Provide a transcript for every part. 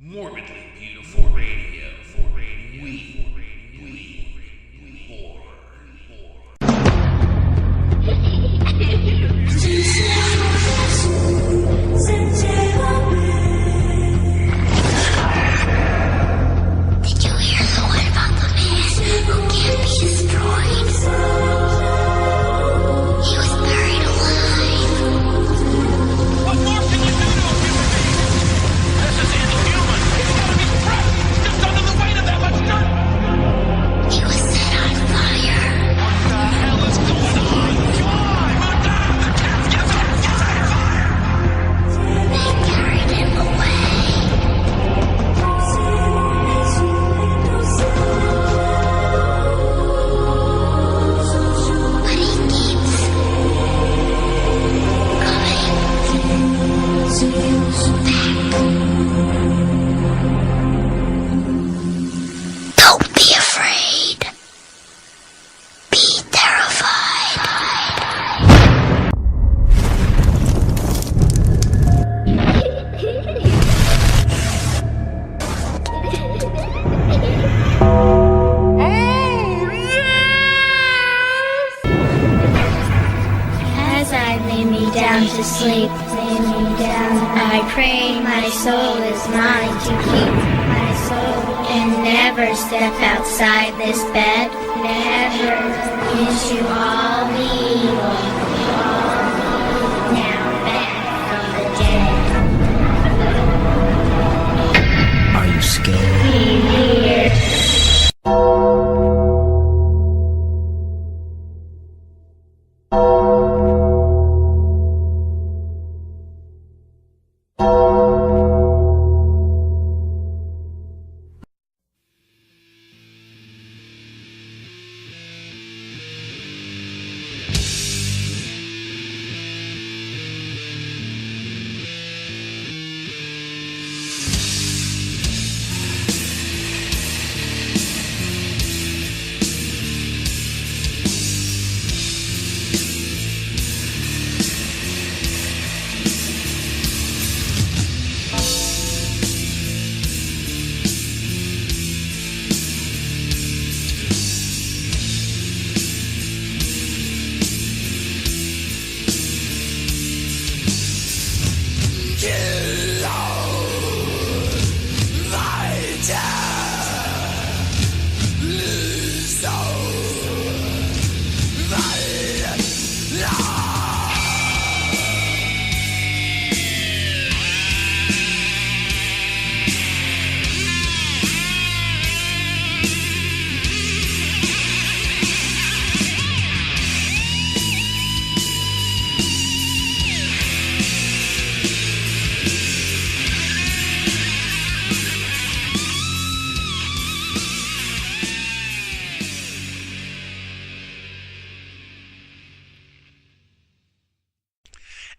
Morbidly beautiful radio. We horror. Did you hear the one about the man who can't be destroyed? He was buried alive. What more can you do to a human being? This is inhuman. He's gotta be crushed just under the weight of that much dirt. He was set on fire. What the hell is going on? Come on! Put down the cat! Get on fire! They carried him away. But he keeps coming back. Don't be afraid. Be terrified. As I lay me down to sleep, I pray my soul is mine to keep. My soul and never step outside this bed, never into all the evil. Now back from the dead. Are you scared? Be here.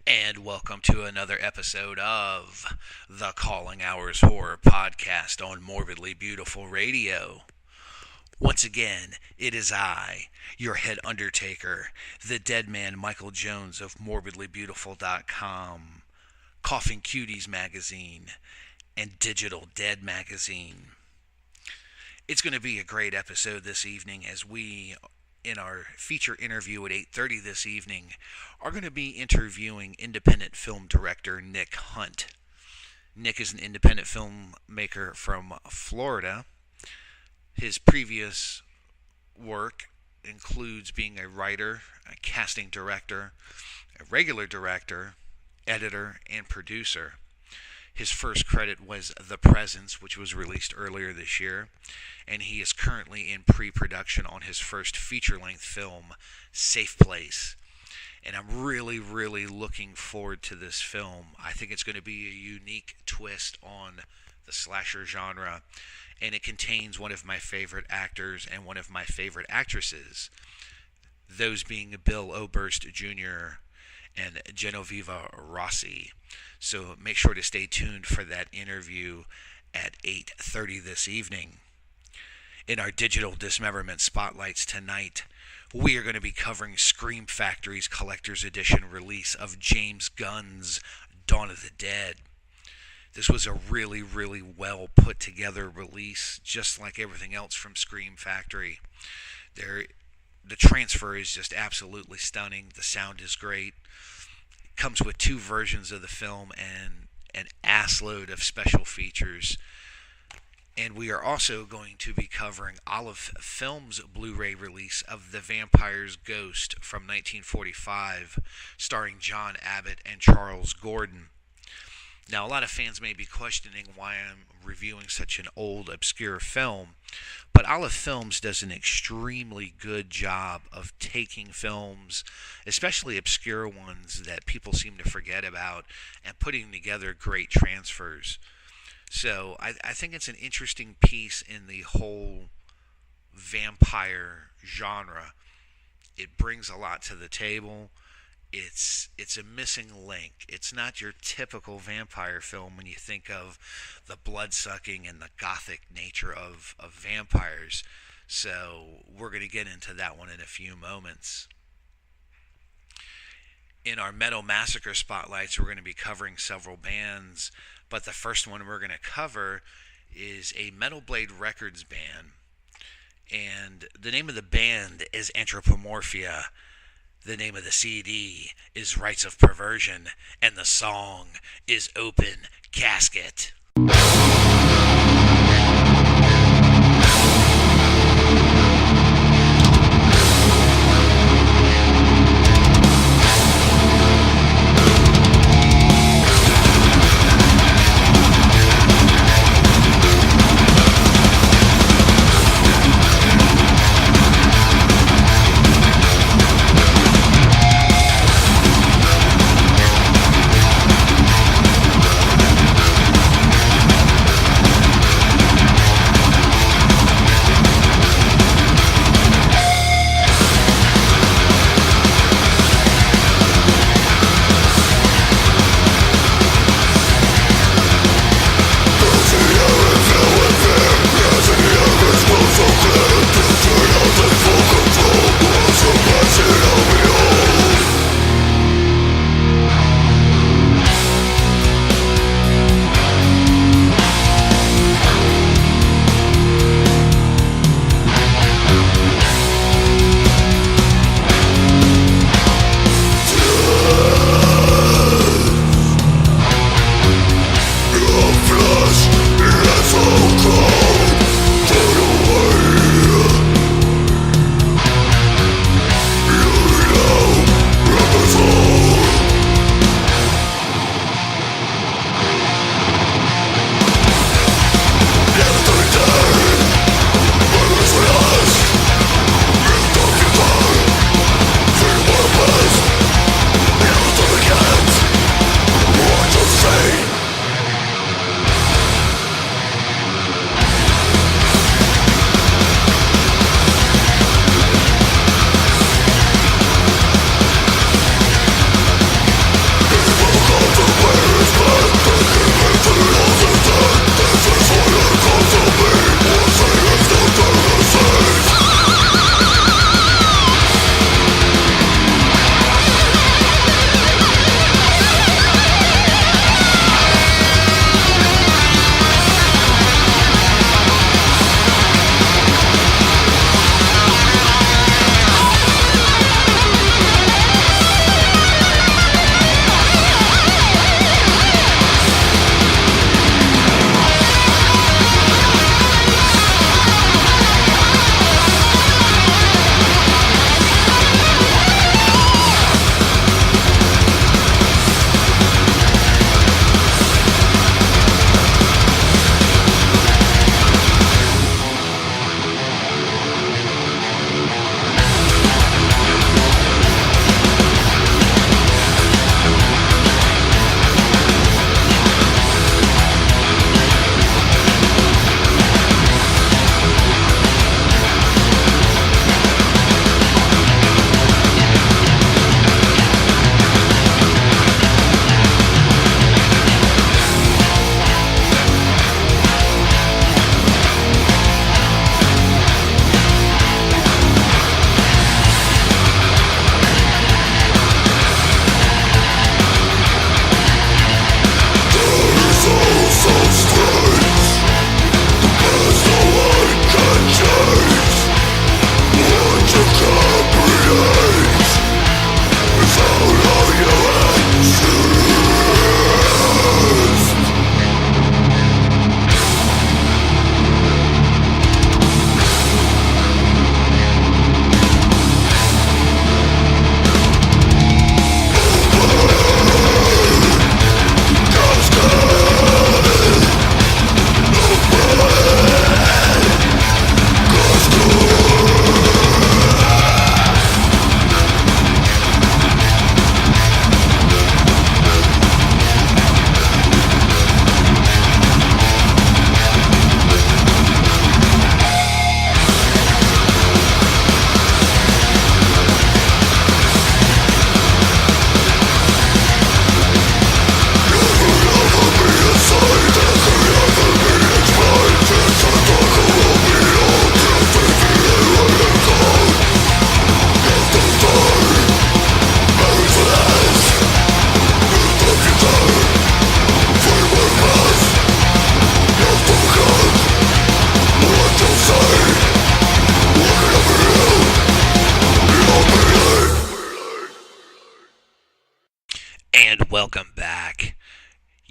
And welcome to another episode of the Calling Hours Horror Podcast on Morbidly Beautiful Radio. Once again, it is I, your head undertaker, the dead man Michael Jones of MorbidlyBeautiful.com, Coughing Cuties magazine, and Digital Dead magazine. It's going to be a great episode this evening as we, in our feature interview at 8:30 this evening, are going to be interviewing independent film director Nick Hunt. Nick is an independent filmmaker from Florida. His previous work includes being a writer, a casting director, a regular director, editor, and producer. His first credit was The Presence, which was released earlier this year, and he is currently in pre-production on his first feature-length film, Safe Place. And I'm really, really looking forward to this film. I think it's going to be a unique twist on the slasher genre, and it contains one of my favorite actors and one of my favorite actresses, those being Bill Oberst Jr. and Genoveva Rossi. So make sure to stay tuned for that interview at 8:30 this evening. In our digital dismemberment spotlights tonight, we are going to be covering Scream Factory's collector's edition release of James Gunn's Dawn of the Dead. This was a really, really well put together release, just like everything else from Scream Factory. The transfer is just absolutely stunning. The sound is great. It comes with 2 versions of the film and an assload of special features. And we are also going to be covering Olive Films' Blu-ray release of The Vampire's Ghost from 1945, starring John Abbott and Charles Gordon. Now, a lot of fans may be questioning why I'm reviewing such an old, obscure film, but Olive Films does an extremely good job of taking films, especially obscure ones that people seem to forget about, and putting together great transfers. So I think it's an interesting piece in the whole vampire genre. It brings a lot to the table. It's a missing link. It's not your typical vampire film when you think of the blood-sucking and the gothic nature of vampires. So we're going to get into that one in a few moments. In our Metal Massacre Spotlights, we're going to be covering several bands, but the first one we're going to cover is a Metal Blade Records band, and the name of the band is ANTROPOMORPHIA. The name of the CD is Rites of Perversion, and the song is Open Casket.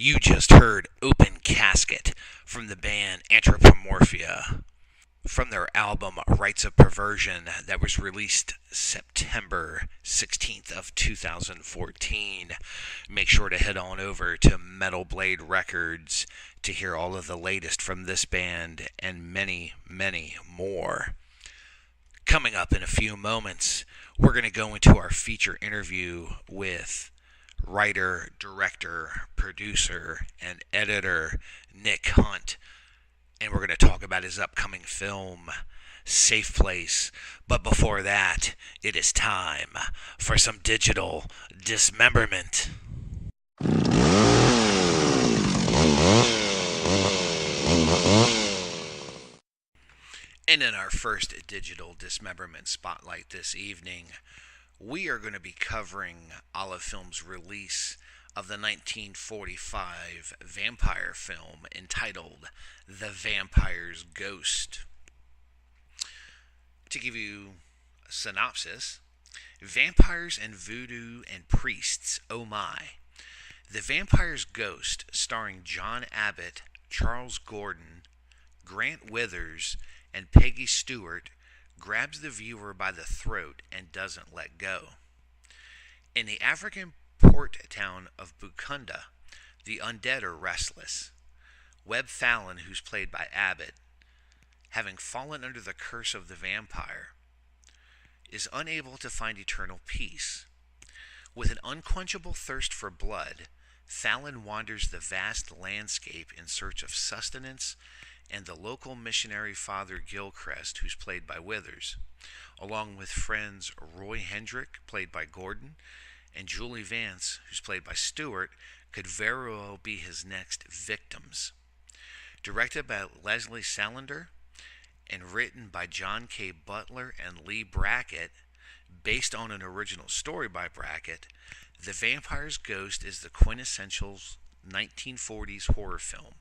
You just heard Open Casket from the band ANTROPOMORPHIA from their album Rites of Perversion that was released September 16th of 2014. Make sure to head on over to Metal Blade Records to hear all of the latest from this band and many, many more. Coming up in a few moments, we're going to go into our feature interview with writer, director, producer, and editor Nick Hunt. And we're going to talk about his upcoming film, Safe Place. But before that, it is time for some digital dismemberment. And in our first digital dismemberment spotlight this evening, we are going to be covering Olive Film's release of the 1945 vampire film entitled The Vampire's Ghost. To give you a synopsis, vampires and voodoo and priests, oh my. The Vampire's Ghost, starring John Abbott, Charles Gordon, Grant Withers, and Peggy Stewart, grabs the viewer by the throat and doesn't let go. In the African port town of Bukunda, the undead are restless. Webb Fallon, who's played by Abbott, having fallen under the curse of the vampire, is unable to find eternal peace. With an unquenchable thirst for blood, Fallon wanders the vast landscape in search of sustenance and the local missionary Father Gilchrist, who's played by Withers, along with friends Roy Hendrick, played by Gordon, and Julie Vance, who's played by Stewart, could very well be his next victims. Directed by Leslie Salander and written by John K. Butler and Lee Brackett, based on an original story by Brackett, The Vampire's Ghost is the quintessential 1940s horror film,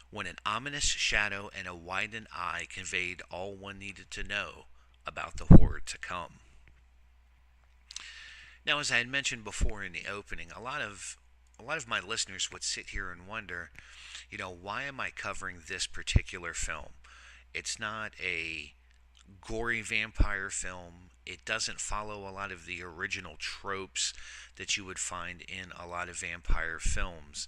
when an ominous shadow and a widened eye conveyed all one needed to know about the horror to come. Now, as I had mentioned before in the opening, a lot of my listeners would sit here and wonder, why am I covering this particular film? It's not a gory vampire film. It doesn't follow a lot of the original tropes that you would find in a lot of vampire films.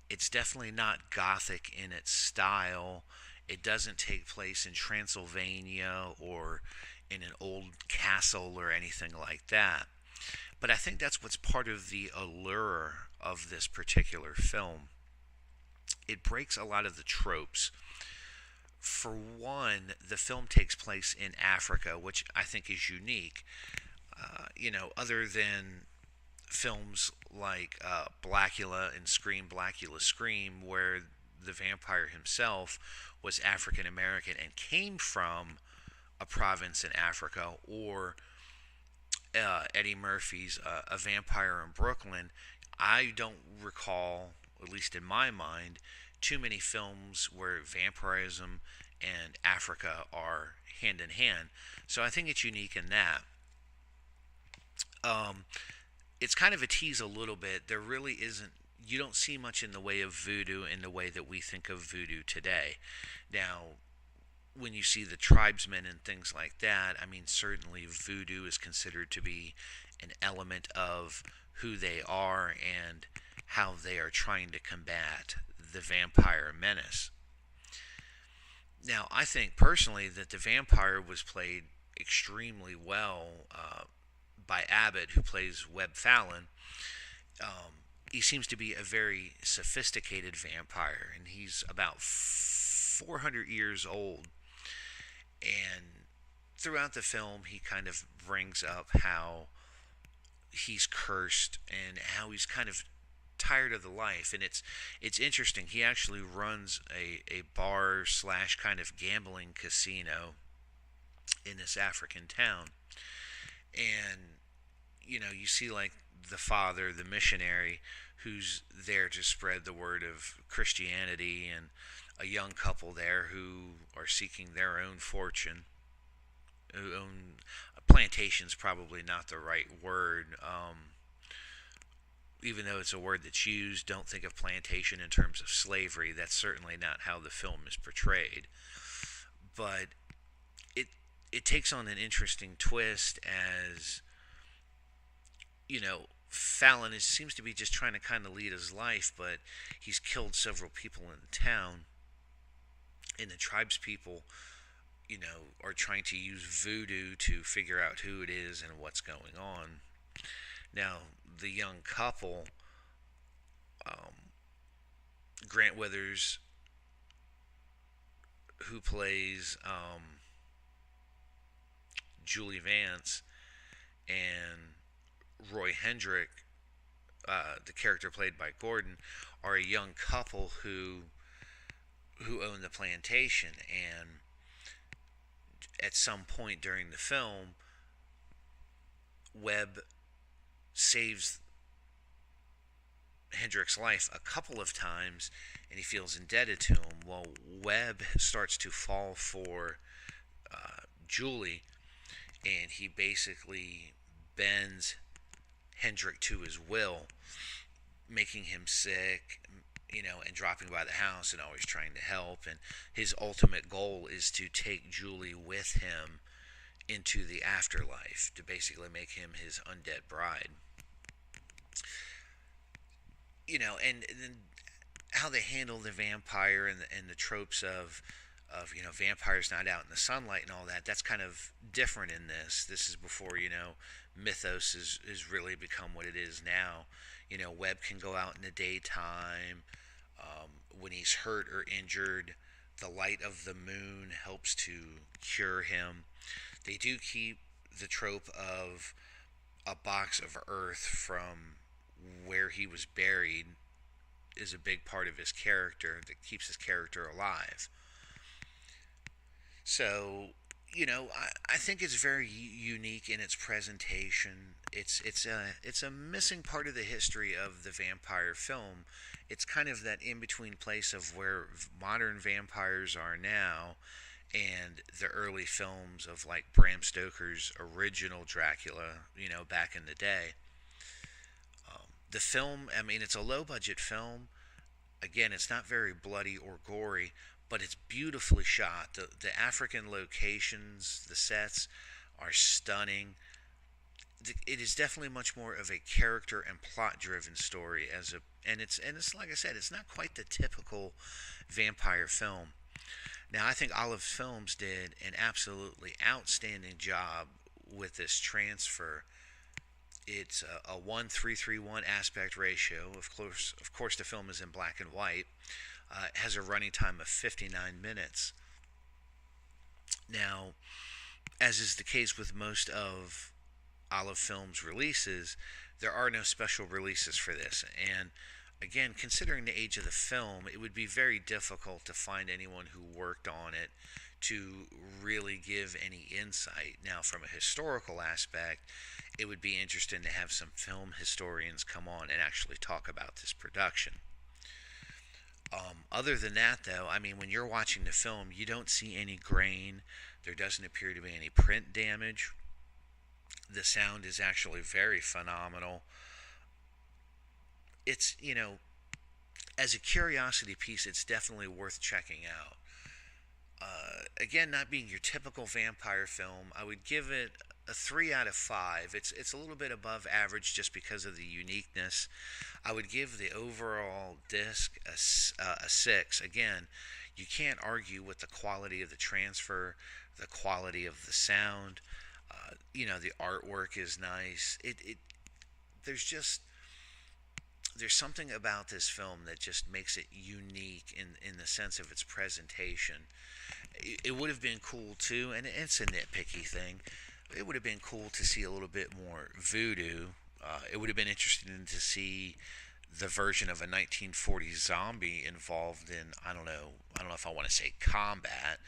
It's definitely not gothic in its style. It doesn't take place in Transylvania or in an old castle or anything like that. But I think that's what's part of the allure of this particular film. It breaks a lot of the tropes. For one, the film takes place in Africa, which I think is unique. Other than films like Blackula and Scream, Blackula Scream, where the vampire himself was African American and came from a province in Africa, or Eddie Murphy's A Vampire in Brooklyn, I don't recall, at least in my mind, too many films where vampirism and Africa are hand in hand. So I think it's unique in that. It's kind of a tease a little bit. There really isn't, you don't see much in the way of voodoo in the way that we think of voodoo today. Now, when you see the tribesmen and things like that, I mean, certainly voodoo is considered to be an element of who they are and how they are trying to combat the vampire menace. Now, I think personally that the vampire was played extremely well by Abbott, who plays Webb Fallon. He seems to be a very sophisticated vampire, and he's about 400 years old. And throughout the film, he kind of brings up how he's cursed and how he's kind of tired of the life. And it's interesting. He actually runs a bar slash kind of gambling casino in this African town. And, you see like the father, the missionary, who's there to spread the word of Christianity, and a young couple there who are seeking their own fortune, who own plantation's probably not the right word. even though it's a word that's used, don't think of plantation in terms of slavery. That's certainly not how the film is portrayed. But it it takes on an interesting twist as, Fallon seems to be just trying to kind of lead his life, but he's killed several people in the town, and the tribespeople, are trying to use voodoo to figure out who it is and what's going on. Now, the young couple, Grant Withers, who plays Julie Vance, and Roy Hendrick, the character played by Gordon, are a young couple who own the plantation, and at some point during the film, Webb saves Hendrick's life a couple of times, and he feels indebted to him. Well, Webb starts to fall for Julie, and he basically bends Hendrick to his will, making him sick, and dropping by the house and always trying to help. And his ultimate goal is to take Julie with him into the afterlife, to basically make him his undead bride. And then how they handle the vampire and the tropes of vampires not out in the sunlight and all that, that's kind of different in this. This is before, mythos has really become what it is now. Webb can go out in the daytime. When he's hurt or injured, the light of the moon helps to cure him. They do keep the trope of a box of earth from where he was buried is a big part of his character that keeps his character alive. So, I think it's very unique in its presentation. It's a missing part of the history of the vampire film. It's kind of that in-between place of where modern vampires are now and the early films of like Bram Stoker's original Dracula, back in the day. The film, it's a low-budget film. Again, it's not very bloody or gory, but it's beautifully shot. The African locations, the sets are stunning. It is definitely much more of a character and plot-driven story and it's like I said, it's not quite the typical vampire film. Now, I think Olive Films did an absolutely outstanding job with this transfer. It's a 1:3:1 aspect ratio. Of course, the film is in black and white. It has a running time of 59 minutes. Now, as is the case with most of Olive Films releases, there are no special releases for this. And again, considering the age of the film, it would be very difficult to find anyone who worked on it to really give any insight. Now, from a historical aspect, it would be interesting to have some film historians come on and actually talk about this production. Other than that, though, when you're watching the film, you don't see any grain. There doesn't appear to be any print damage. The sound is actually very phenomenal. It's, as a curiosity piece, it's definitely worth checking out. Again, not being your typical vampire film, I would give it a 3 out of 5. It's a little bit above average just because of the uniqueness. I would give the overall disc a 6. Again, you can't argue with the quality of the transfer, the quality of the sound. The artwork is nice. There's something about this film that just makes it unique in the sense of its presentation. It would have been cool too, and it's a nitpicky thing. It would have been cool to see a little bit more voodoo. It would have been interesting to see the version of a 1940s zombie involved in, I don't know if I want to say combat,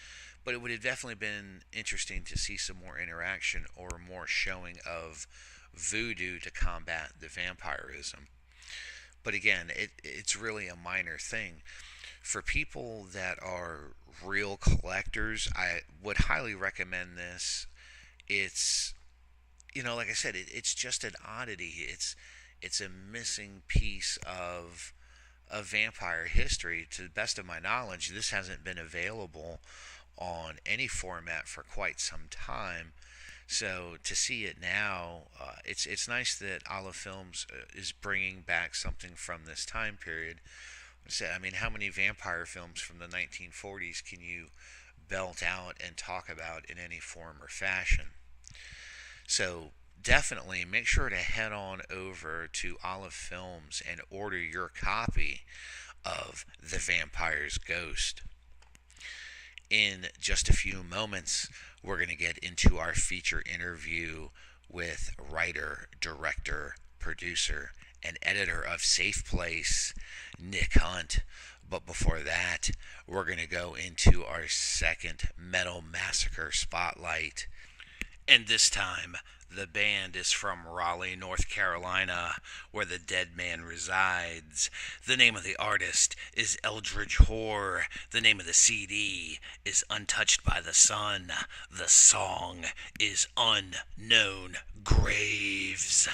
but it would have definitely been interesting to see some more interaction or more showing of voodoo to combat the vampirism. But again, it's really a minor thing. For people that are real collectors, I would highly recommend this. It's, like I said, it's just an oddity. it's a missing piece of vampire history. To the best of my knowledge, this hasn't been available on any format for quite some time. So to see it now, it's nice that Olive Films is bringing back something from this time period. I mean, how many vampire films from the 1940s can you belt out and talk about in any form or fashion? So definitely make sure to head on over to Olive Films and order your copy of The Vampire's Ghost. In just a few moments, we're going to get into our feature interview with writer, director, producer, and editor of Safe Place, Nick Hunt. But before that, we're going to go into our second Metal Massacre Spotlight. And this time, the band is from Raleigh, North Carolina, where the dead man resides. The name of the artist is Eldritch Horror. The name of the CD is Untouched by the Sun. The song is Unknown Graves.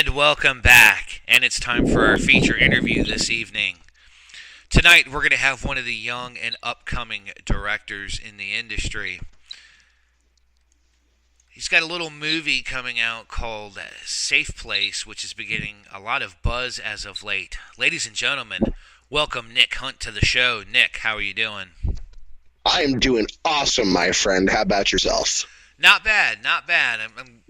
And welcome back. And it's time for our feature interview this evening. Tonight, we're going to have one of the young and upcoming directors in the industry. He's got a little movie coming out called Safe Place, which is beginning a lot of buzz as of late. Ladies and gentlemen, welcome Nick Hunt to the show. Nick, how are you doing? I am doing awesome, my friend. How about yourself? Not bad, not bad. I'm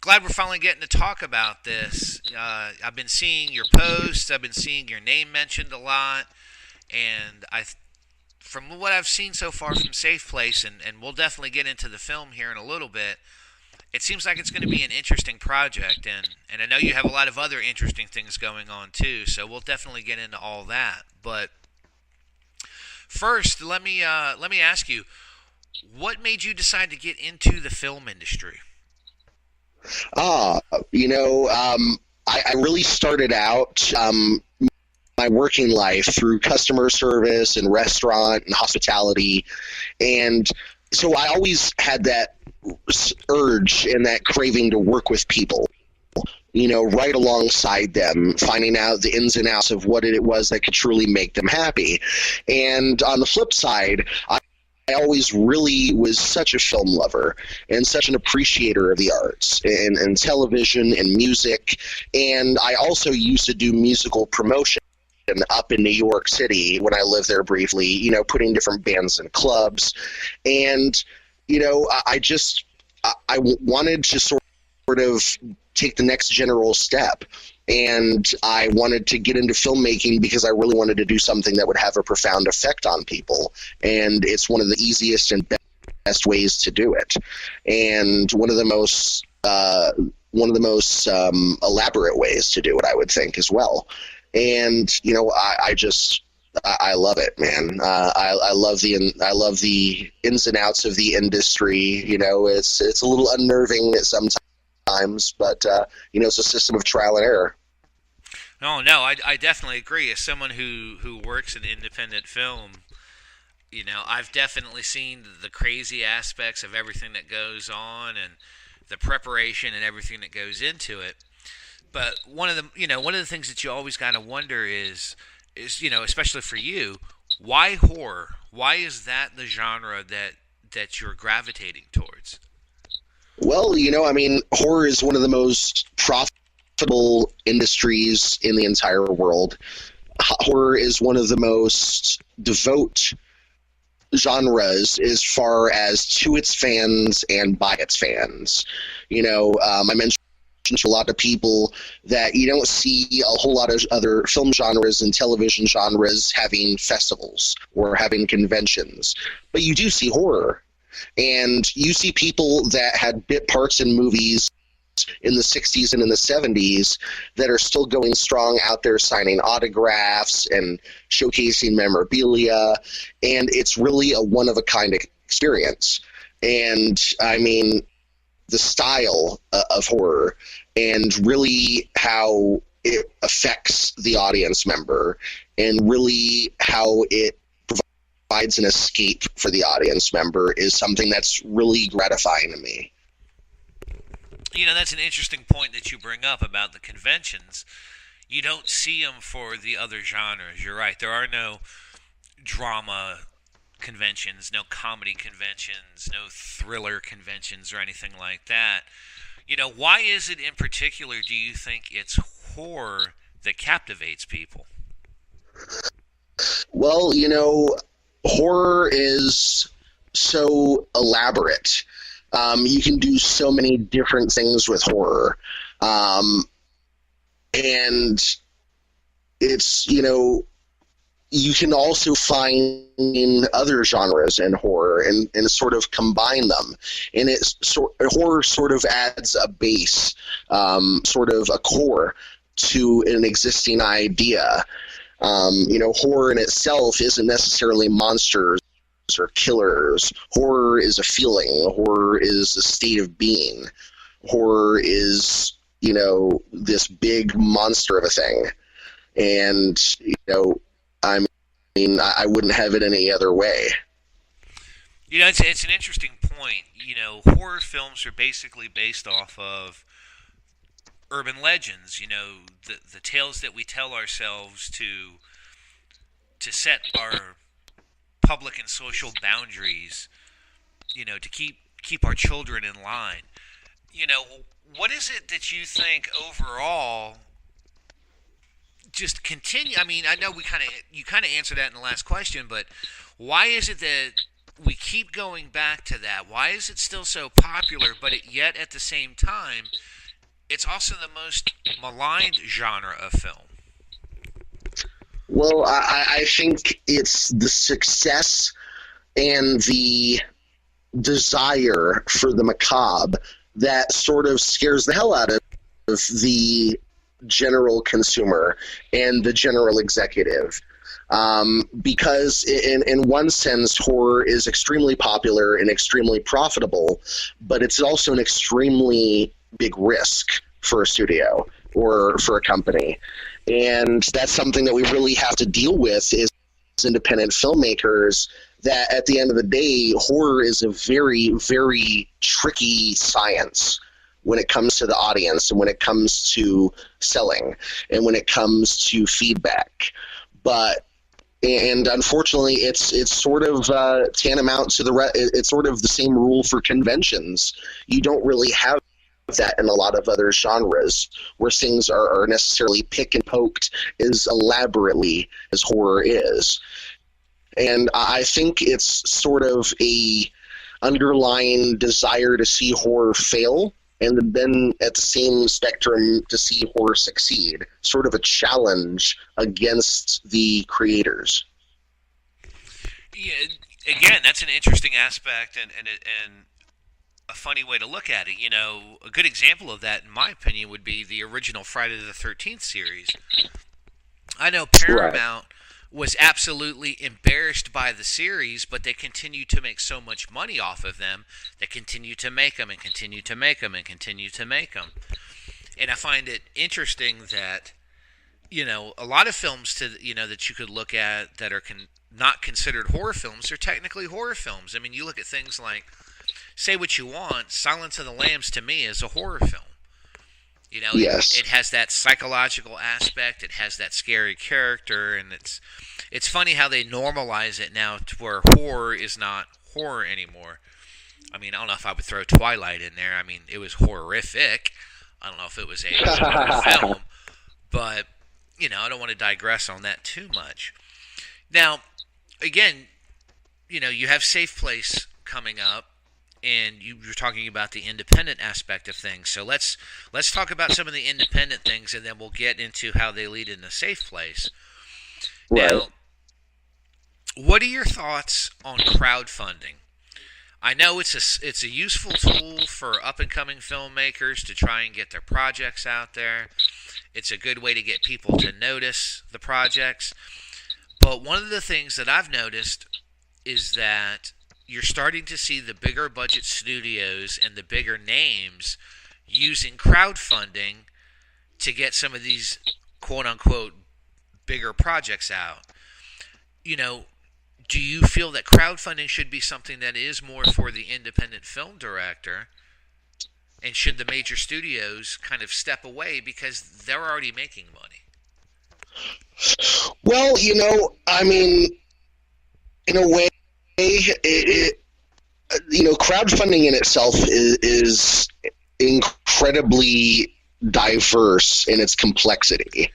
glad we're finally getting to talk about this. I've been seeing your posts. I've been seeing your name mentioned a lot. And from what I've seen so far from Safe Place, and we'll definitely get into the film here in a little bit, it seems like it's going to be an interesting project. And I know you have a lot of other interesting things going on too, so we'll definitely get into all that. But first, let me ask you, what made you decide to get into the film industry? I really started out my working life through customer service and restaurant and hospitality. And so I always had that urge and that craving to work with people, right alongside them, finding out the ins and outs of what it was that could truly make them happy. And on the flip side, I always really was such a film lover and such an appreciator of the arts and television and music. And I also used to do musical promotion up in New York City when I lived there briefly, putting different bands in clubs. And, I wanted to sort of take the next general step. And I wanted to get into filmmaking because I really wanted to do something that would have a profound effect on people. And it's one of the easiest and best ways to do it. And one of the most elaborate ways to do it, I would think, as well. And, I love it, man. I love the ins and outs of the industry. It's a little unnerving sometimes, but it's a system of trial and error. No, I definitely agree. As someone who works in independent film, I've definitely seen the crazy aspects of everything that goes on and the preparation and everything that goes into it. But one of the things that you always got to wonder is especially for you, why horror? Why is that the genre that you're gravitating towards? Well, horror is one of the most profitable industries in the entire world. Horror is one of the most devout genres as far as to its fans and by its fans. I mentioned to a lot of people that you don't see a whole lot of other film genres and television genres having festivals or having conventions, but you do see horror. And you see people that had bit parts in movies in the 60s and in the 70s that are still going strong out there signing autographs and showcasing memorabilia. And it's really a one-of-a-kind experience. And, the style of horror and really how it affects the audience member and really how it provides an escape for the audience member is something that's really gratifying to me. That's an interesting point that you bring up about the conventions. You don't see them for the other genres. You're right. There are no drama conventions, no comedy conventions, no thriller conventions or anything like that. Why is it in particular, do you think it's horror that captivates people? Well, horror is so elaborate. You can do so many different things with horror. And it's, you can also find in other genres in horror and sort of combine them. And horror sort of adds a base, sort of a core to an existing idea. Horror in itself isn't necessarily monsters or killers. Horror is a feeling. Horror is a state of being. Horror is, this big monster of a thing. And, I wouldn't have it any other way. It's an interesting point. Horror films are basically based off of urban legends, the tales that we tell ourselves to set our public and social boundaries, to keep our children in line. What is it that you think overall just continue? I mean, I know you kind of answered that in the last question, but why is it that we keep going back to that? Why is it still so popular, but yet at the same time, it's also the most maligned genre of film? Well, I think it's the success and the desire for the macabre that sort of scares the hell out of the general consumer and the general executive. Because in one sense, horror is extremely popular and extremely profitable, but it's also an extremely big risk for a studio or for a company. And that's something that we really have to deal with as independent filmmakers, that at the end of the day, horror is a very, very tricky science when it comes to the audience and when it comes to selling and when it comes to feedback. And unfortunately, it's sort of tantamount to it's sort of the same rule for conventions. You don't really have that in a lot of other genres where things are necessarily pick and poked as elaborately as horror is. And I think it's sort of a underlying desire to see horror fail, and then at the same spectrum to see horror succeed. Sort of a challenge against the creators. Yeah, again, that's an interesting aspect and a funny way to look at it. A good example of that, in my opinion, would be the original Friday the 13th series. I know Paramount was absolutely embarrassed by the series, but they continued to make so much money off of them. They continued to make them and continued to make them and continued to make them. And I find it interesting that, a lot of films that you could look at that are not considered horror films are technically horror films. I mean, you look at things like, say what you want, Silence of the Lambs to me is a horror film. Yes. It has that psychological aspect. It has that scary character, and it's funny how they normalize it now to where horror is not horror anymore. I mean, I don't know if I would throw Twilight in there. I mean, it was horrific. I don't know if it was a horror film, but I don't want to digress on that too much. Now, again, you have Safe Place coming up. And you're talking about the independent aspect of things. So let's talk about some of the independent things, and then we'll get into how they lead in a Safe Place. Right. Now, what are your thoughts on crowdfunding? I know it's a useful tool for up-and-coming filmmakers to try and get their projects out there. It's a good way to get people to notice the projects. But one of the things that I've noticed is that you're starting to see the bigger budget studios and the bigger names using crowdfunding to get some of these quote-unquote bigger projects out. Do you feel that crowdfunding should be something that is more for the independent film director? And should the major studios kind of step away because they're already making money? Well, I mean, in a way, crowdfunding in itself is incredibly diverse in its complexity,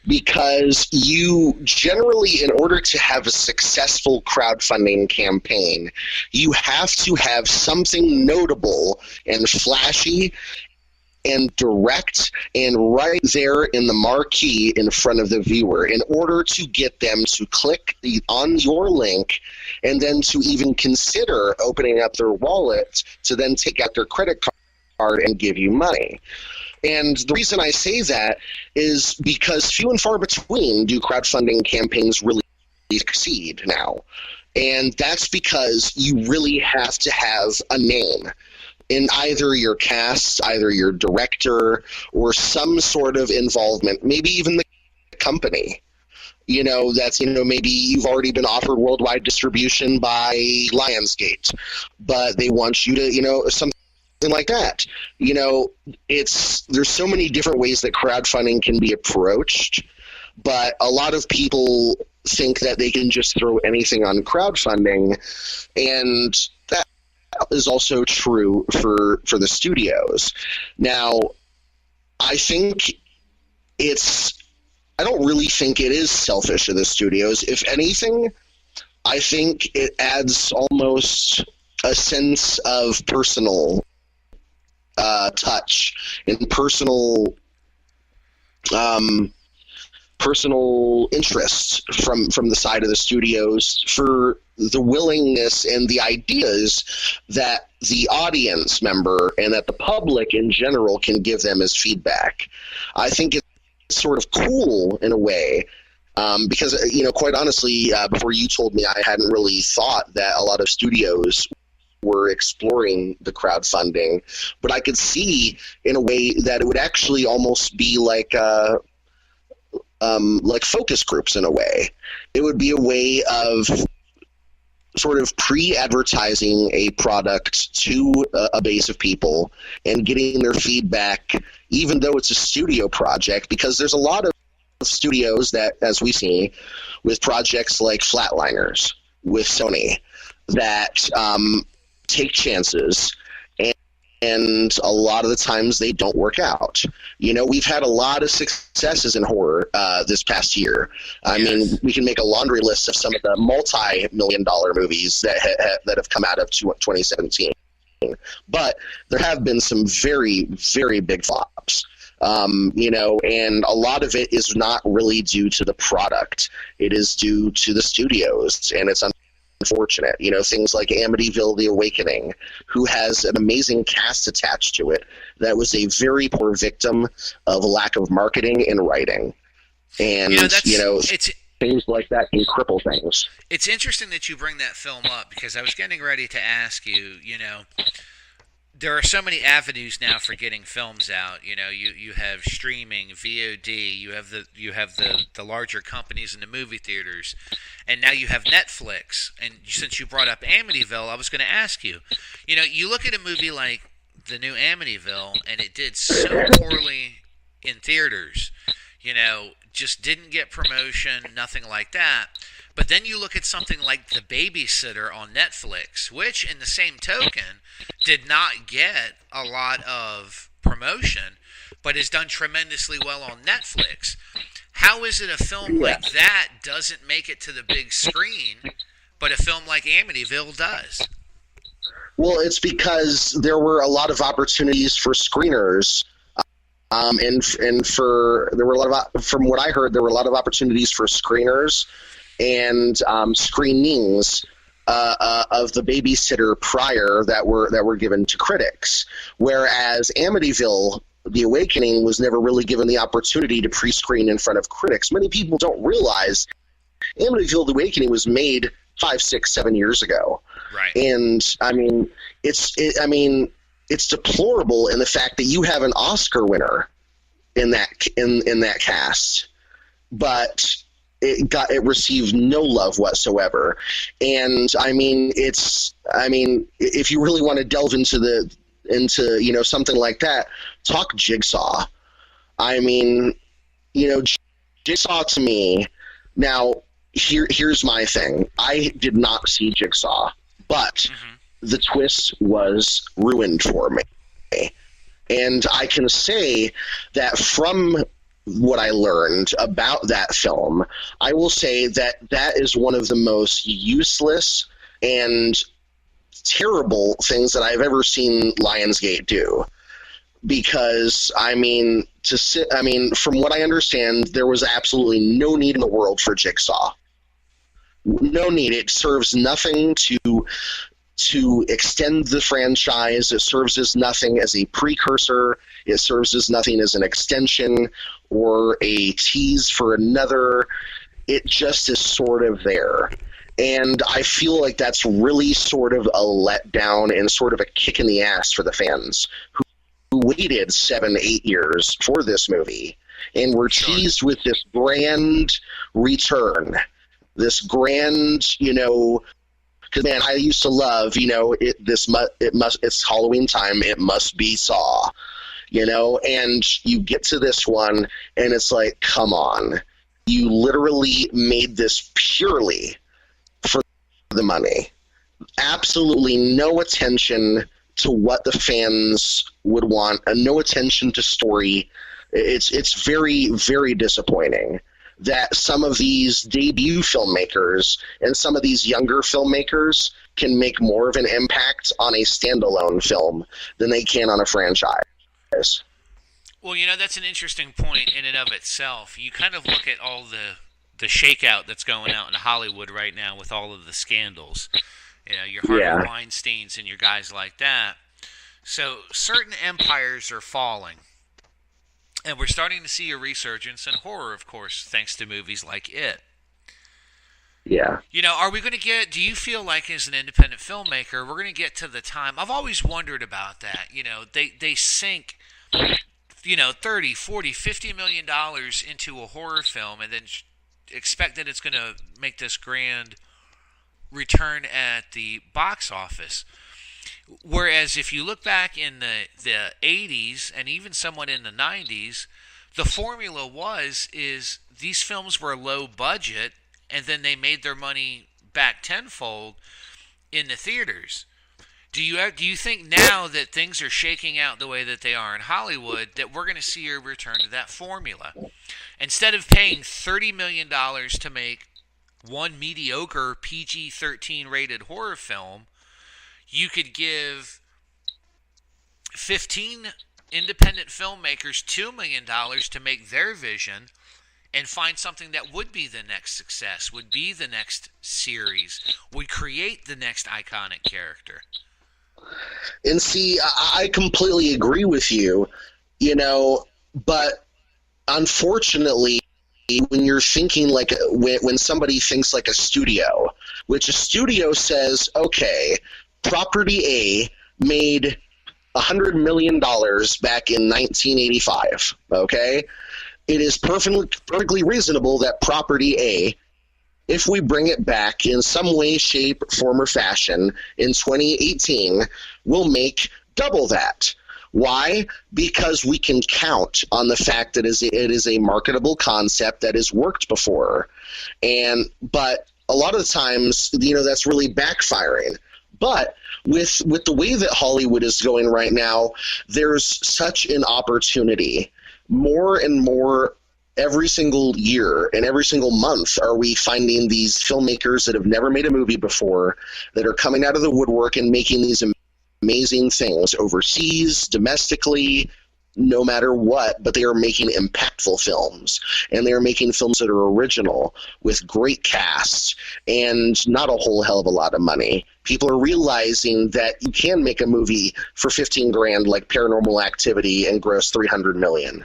because you generally, in order to have a successful crowdfunding campaign, you have to have something notable and flashy and direct and right there in the marquee in front of the viewer in order to get them to click on your link and then to even consider opening up their wallet to then take out their credit card and give you money. And the reason I say that is because few and far between do crowdfunding campaigns really succeed now. And that's because you really have to have a name in either your cast, either your director, or some sort of involvement, maybe even the company. That's, maybe you've already been offered worldwide distribution by Lionsgate, but they want you to, something like that. You know, there's so many different ways that crowdfunding can be approached, but a lot of people think that they can just throw anything on crowdfunding, and that is also true for the studios. Now, I don't really think it is selfish of the studios. If anything, I think it adds almost a sense of personal touch and personal interest from the side of the studios for the willingness and the ideas that the audience member and that the public in general can give them as feedback. I think it's sort of cool in a way, because, you know, quite honestly, before you told me, I hadn't really thought that a lot of studios were exploring the crowdfunding, but I could see in a way that it would actually almost be like focus groups in a way. It would be a way of sort of pre-advertising a product to a base of people and getting their feedback, even though it's a studio project, because there's a lot of studios that, as we see with projects like Flatliners with Sony, that take chances, and a lot of the times they don't work out. You know, we've had a lot of successes in horror this past year. I mean, we can make a laundry list of some of the multi-million-dollar movies that have come out of 2017. But there have been some very, very big flops. You know, and a lot of it is not really due to the product. It is due to the studios, and it's unfortunate. You know, things like Amityville: The Awakening, who has an amazing cast attached to it, that was a very poor victim of lack of marketing and writing. And, things like that can cripple things. It's interesting that you bring that film up, because I was getting ready to ask you, you know, there are so many avenues now for getting films out. You know, you have streaming, VOD, you have the larger companies in the movie theaters, and now you have Netflix. And since you brought up Amityville, I was going to ask you, you know, you look at a movie like the new Amityville, and it did so poorly in theaters, you know, just didn't get promotion, nothing like that. But then you look at something like The Babysitter on Netflix, which, in the same token, did not get a lot of promotion, but has done tremendously well on Netflix. How is it a film like that doesn't make it to the big screen, but a film like Amityville does? Well, it's because there were a lot of opportunities for screeners. From what I heard, there were a lot of opportunities for screeners and screenings of The Babysitter prior that were given to critics, whereas Amityville: The Awakening was never really given the opportunity to pre-screen in front of critics. Many people don't realize Amityville: The Awakening was made 5, 6, 7 years ago, right? And I mean, it's deplorable in the fact that you have an Oscar winner in that cast, but it received no love whatsoever. And I mean, if you really want to delve into you know, something like that, talk Jigsaw. I mean, you know, Jigsaw to me. Now, here's my thing. I did not see Jigsaw, but the twist was ruined for me. And I can say that from what I learned about that film, I will say that that is one of the most useless and terrible things that I've ever seen Lionsgate do. Because, from what I understand, there was absolutely no need in the world for Jigsaw. No need. It serves nothing to extend the franchise. It serves as nothing as a precursor. It serves as nothing as an extension or a tease for another. It just is sort of there. And I feel like that's really sort of a letdown and sort of a kick in the ass for the fans who waited 7, 8 years for this movie and were teased with this grand return, this grand, you know, Because man, I used to love, it's Halloween time. It must be Saw, and you get to this one and it's like, come on, you literally made this purely for the money. Absolutely no attention to what the fans would want, and no attention to story. It's very, very disappointing that some of these debut filmmakers and some of these younger filmmakers can make more of an impact on a standalone film than they can on a franchise. Well, that's an interesting point in and of itself. You kind of look at all the shakeout that's going out in Hollywood right now with all of the scandals. Your Harvey Weinsteins and your guys like that. So certain empires are falling. And we're starting to see a resurgence in horror, of course, thanks to movies like It. Yeah. Are we going to do you feel like as an independent filmmaker, we're going to get to the time, I've always wondered about that, they sink, 30, 40, $50 million into a horror film and then expect that it's going to make this grand return at the box office. Whereas if you look back in the 80s and even somewhat in the 90s, the formula is these films were low budget and then they made their money back tenfold in the theaters. Do you think now that things are shaking out the way that they are in Hollywood that we're going to see a return to that formula? Instead of paying $30 million to make one mediocre PG-13 rated horror film, you could give 15 independent filmmakers $2 million to make their vision and find something that would be the next success, would be the next series, would create the next iconic character. And see, I completely agree with you, but unfortunately, when you're thinking like when somebody thinks like a studio, which a studio says, okay, Property A made $100 million back in 1985, okay? It is perfectly reasonable that Property A, if we bring it back in some way, shape, form, or fashion in 2018, will make double that. Why? Because we can count on the fact that it is a marketable concept that has worked before. But a lot of the times, that's really backfiring. But with the way that Hollywood is going right now, there's such an opportunity. More and more every single year and every single month are we finding these filmmakers that have never made a movie before that are coming out of the woodwork and making these amazing things overseas, domestically, no matter what, but they are making impactful films, and they are making films that are original with great casts and not a whole hell of a lot of money. People are realizing that you can make a movie for 15 grand like Paranormal Activity and gross 300 million.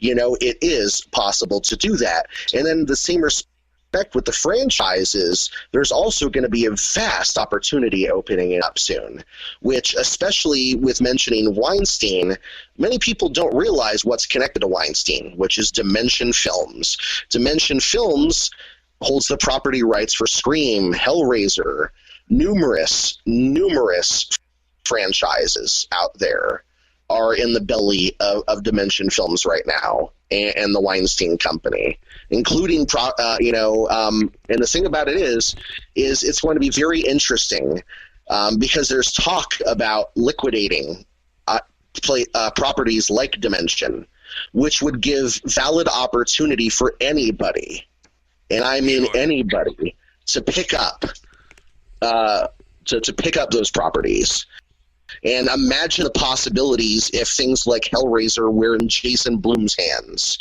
It is possible to do that. And then the same respect with the franchises, there's also going to be a vast opportunity opening up soon, which, especially with mentioning Weinstein, many people don't realize what's connected to Weinstein, which is Dimension Films. Dimension Films holds the property rights for Scream, Hellraiser, numerous franchises out there are in the belly of Dimension Films right now, and the Weinstein Company, including, and the thing about it is it's going to be very interesting because there's talk about liquidating properties like Dimension, which would give valid opportunity for anybody, and I mean anybody, to pick up to pick up those properties. And imagine the possibilities if things like Hellraiser were in Jason Blum's hands.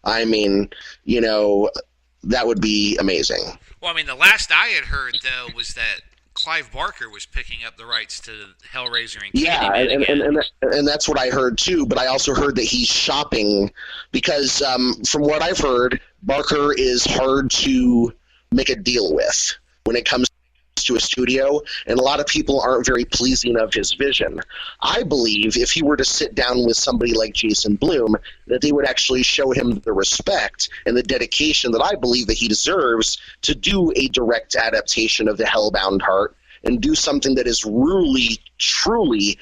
I mean, that would be amazing. Well, I mean, the last I had heard, though, was that Clive Barker was picking up the rights to Hellraiser and Candyman. And that's what I heard, too. But I also heard that he's shopping because, from what I've heard, Barker is hard to make a deal with when it comes to a studio, and a lot of people aren't very pleasing of his vision. I believe if he were to sit down with somebody like Jason Blum, that they would actually show him the respect and the dedication that I believe that he deserves to do a direct adaptation of The Hellbound Heart and do something that is really, truly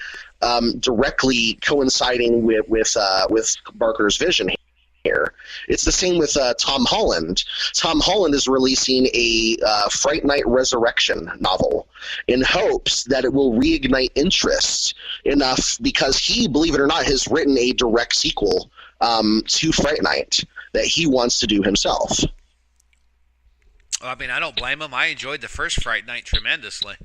directly coinciding with Barker's vision here. It's the same with Tom Holland. Tom Holland is releasing a Fright Night Resurrection novel in hopes that it will reignite interest enough, because he, believe it or not, has written a direct sequel to Fright Night that he wants to do himself. I mean, I don't blame him. I enjoyed the first Fright Night tremendously.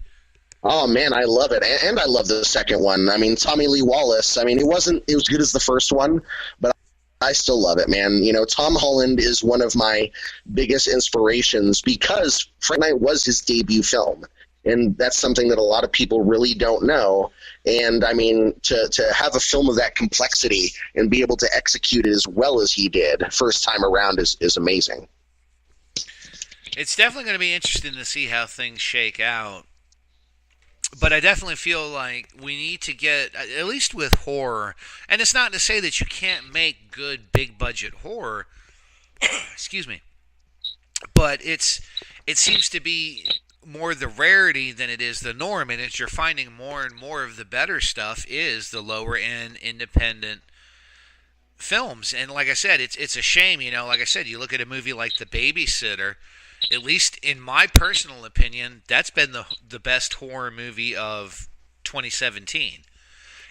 Oh man, I love it, and I love the second one. I mean, Tommy Lee Wallace. I mean, it wasn't as good as the first one, but I still love it, man. You know, Tom Holland is one of my biggest inspirations because Fright Night was his debut film, and that's something that a lot of people really don't know. And I mean, to have a film of that complexity and be able to execute it as well as he did first time around is amazing. It's definitely going to be interesting to see how things shake out. But I definitely feel like we need to get, at least with horror, and it's not to say that you can't make good big budget horror, excuse me, but it seems to be more the rarity than it is the norm, and it's you're finding more and more of the better stuff is the lower end independent films. And like I said, it's a shame, you know, like I said, you look at a movie like The Babysitter. At least in my personal opinion, that's been the best horror movie of 2017.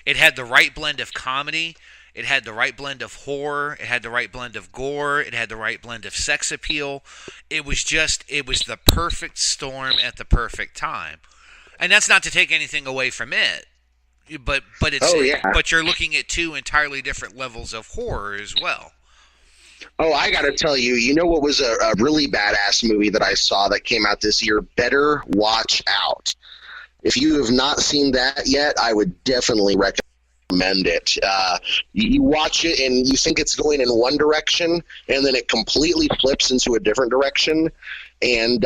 It had the right blend of comedy. It had the right blend of horror. It had the right blend of gore. It had the right blend of sex appeal. It was the perfect storm at the perfect time. And that's not to take anything away from it. But but you're looking at two entirely different levels of horror as well. Oh, I got to tell you, you know what was a really badass movie that I saw that came out this year? Better Watch Out. If you have not seen that yet, I would definitely recommend it. You watch it and you think it's going in one direction, and then it completely flips into a different direction. And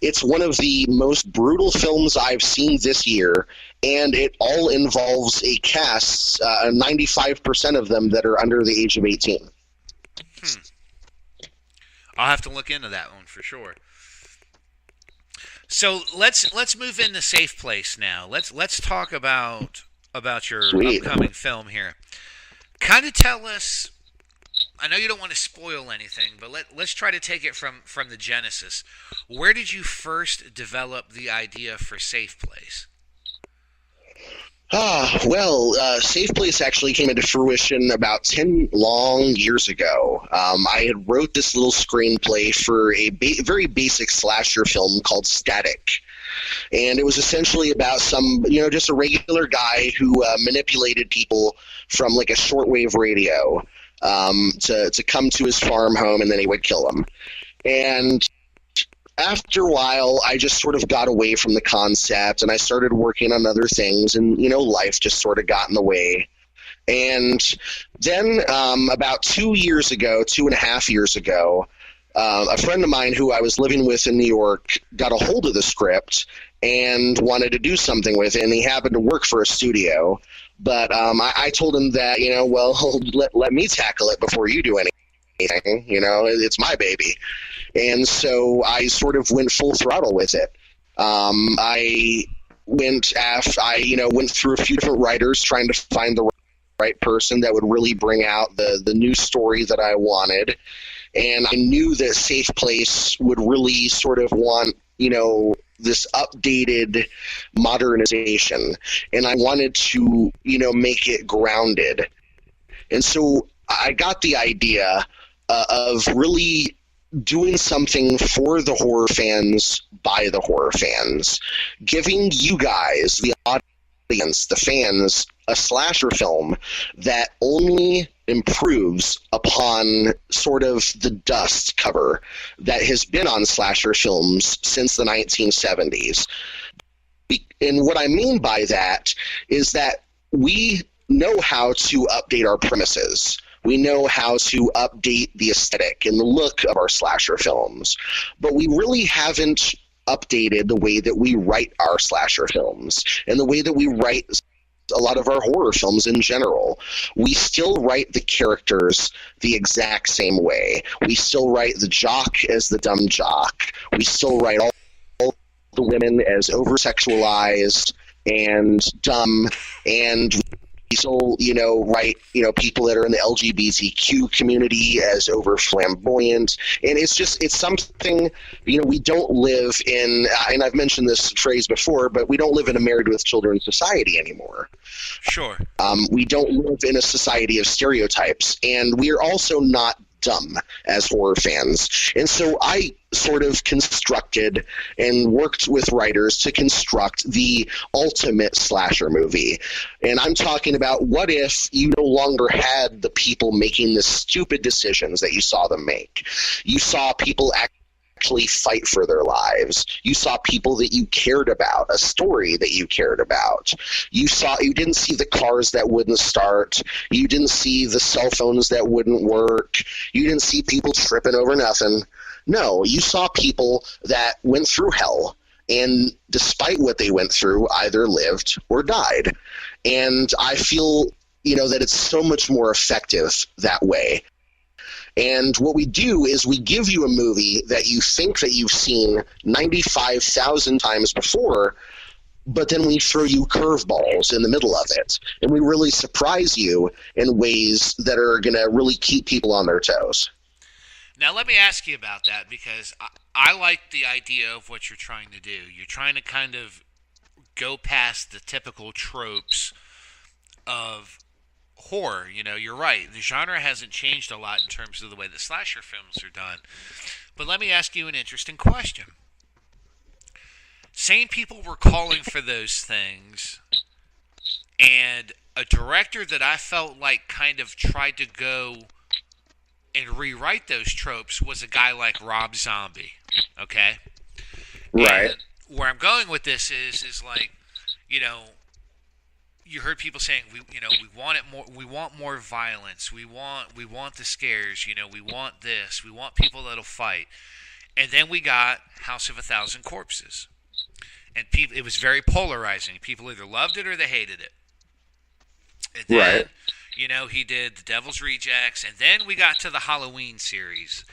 it's one of the most brutal films I've seen this year, and it all involves a cast, 95% of them that are under the age of 18. I'll have to look into that one for sure. So let's move into Safe Place now. Let's talk about your upcoming film here. Kind of tell us. I know you don't want to spoil anything, but let's try to take it from the genesis. Where did you first develop the idea for Safe Place? Safe Place actually came into fruition about 10 long years ago. I had wrote this little screenplay for a very basic slasher film called Static. And it was essentially about just a regular guy who manipulated people from like a shortwave radio to come to his farm home, and then he would kill them. And after a while, I just sort of got away from the concept, and I started working on other things, and, life just sort of got in the way. And then about 2.5 years ago, a friend of mine who I was living with in New York got a hold of the script and wanted to do something with it, and he happened to work for a studio. But I told him that, let me tackle it before you do anything. It's my baby. And so I sort of went full throttle with it. I went through a few different writers trying to find the right person that would really bring out the new story that I wanted. And I knew that Safe Place would really sort of want, this updated modernization. And I wanted to, make it grounded. And so I got the idea of really doing something for the horror fans by the horror fans, giving you guys, the audience, the fans, a slasher film that only improves upon sort of the dust cover that has been on slasher films since the 1970s. And what I mean by that is that we know how to update our premises. We know how to update the aesthetic and the look of our slasher films, but we really haven't updated the way that we write our slasher films and the way that we write a lot of our horror films in general. We still write the characters the exact same way. We still write the jock as the dumb jock. We still write all the women as over-sexualized and dumb, and we still, write, people that are in the LGBTQ community as over flamboyant. And it's something, we don't live in, and I've mentioned this phrase before, but we don't live in a married with children society anymore. Sure. We don't live in a society of stereotypes, and we are also not dumb as horror fans. And so I sort of constructed and worked with writers to construct the ultimate slasher movie. And I'm talking about, what if you no longer had the people making the stupid decisions that you saw them make? You saw people actually fight for their lives. You saw people that you cared about, a story that you cared about. You didn't see the cars that wouldn't start. You didn't see the cell phones that wouldn't work. You didn't see people tripping over nothing. No, you saw people that went through hell, and despite what they went through, either lived or died. And I feel, that it's so much more effective that way. And what we do is we give you a movie that you think that you've seen 95,000 times before, but then we throw you curveballs in the middle of it. And we really surprise you in ways that are going to really keep people on their toes. Now, let me ask you about that, because I like the idea of what you're trying to do. You're trying to kind of go past the typical tropes of horror. You're right. The genre hasn't changed a lot in terms of the way the slasher films are done. But let me ask you an interesting question. Same people were calling for those things, and a director that I felt like kind of tried to go and rewrite those tropes was a guy like Rob Zombie. Okay? Right. And where I'm going with this is like, you heard people saying we want it more. We want more violence. We want the scares. We want this. We want people that'll fight. And then we got House of a Thousand Corpses, and it was very polarizing. People either loved it or they hated it. And then, right. He did The Devil's Rejects, and then we got to the Halloween series,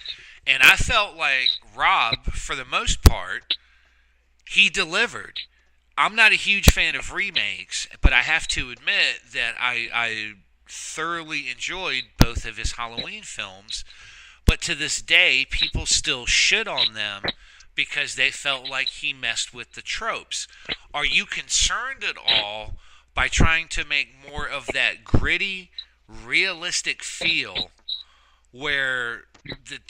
and I felt like Rob, for the most part, he delivered. I'm not a huge fan of remakes, but I have to admit that I thoroughly enjoyed both of his Halloween films. But to this day, people still shit on them because they felt like he messed with the tropes. Are you concerned at all by trying to make more of that gritty, realistic feel where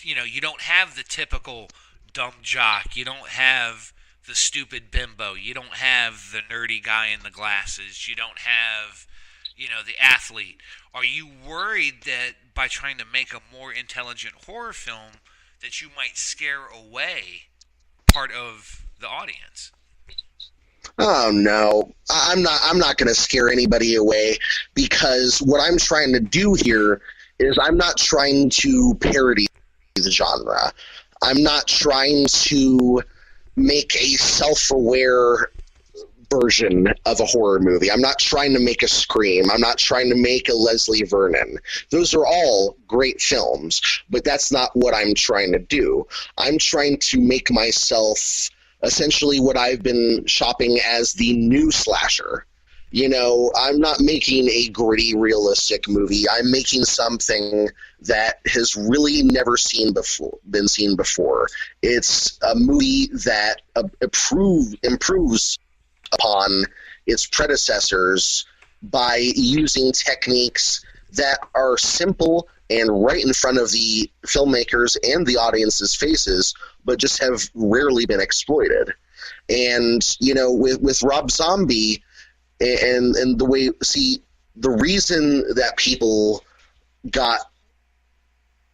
you don't have the typical dumb jock, you don't have the stupid bimbo, you don't have the nerdy guy in the glasses, you don't have, the athlete? Are you worried that by trying to make a more intelligent horror film that you might scare away part of the audience? Oh no, I'm not going to scare anybody away, because what I'm trying to do here is I'm not trying to parody the genre. I'm not trying to make a self-aware version of a horror movie. I'm not trying to make a Scream. I'm not trying to make a Leslie Vernon. Those are all great films, but that's not what I'm trying to do. I'm trying to make myself essentially what I've been shopping as the new slasher. I'm not making a gritty, realistic movie. I'm making something that has really never been seen before. It's a movie that improves upon its predecessors by using techniques that are simple and right in front of the filmmakers and the audience's faces, but just have rarely been exploited. And, with Rob Zombie and the way, the reason that people got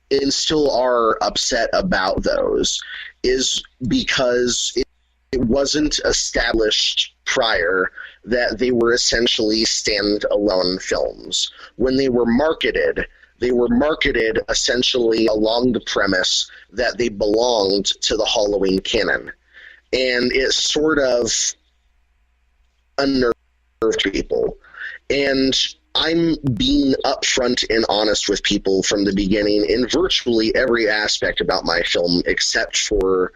and still are upset about those is because it wasn't established prior that they were essentially stand-alone films. When they were marketed essentially along the premise that they belonged to the Halloween canon. And it sort of unnerved people. And I'm being upfront and honest with people from the beginning in virtually every aspect about my film, except for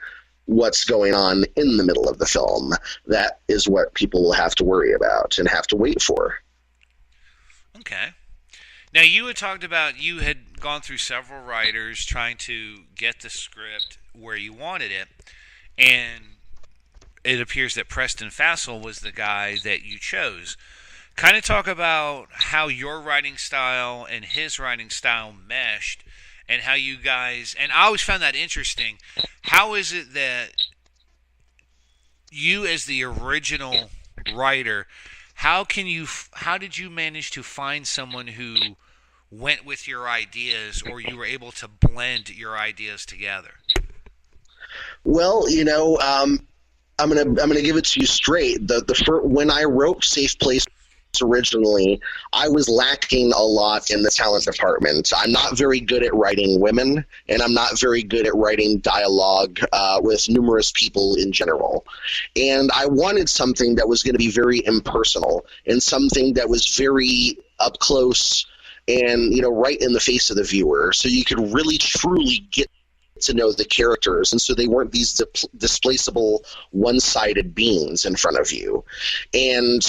what's going on in the middle of the film. That is what people will have to worry about and have to wait for. Okay. Now, you had talked about you had gone through several writers trying to get the script where you wanted it, and it appears that Preston Fassel was the guy that you chose. Kind of talk about how your writing style and his writing style meshed, and how you guys, and I always found that interesting. How is it that you, as the original writer, how did you manage to find someone who went with your ideas, or you were able to blend your ideas together? Well, I'm gonna give it to you straight. When I wrote Safe Place originally, I was lacking a lot in the talent department. I'm not very good at writing women, and I'm not very good at writing dialogue with numerous people in general. And I wanted something that was going to be very impersonal and something that was very up close and, right in the face of the viewer, so you could really truly get to know the characters, and so they weren't these displaceable one-sided beings in front of you. And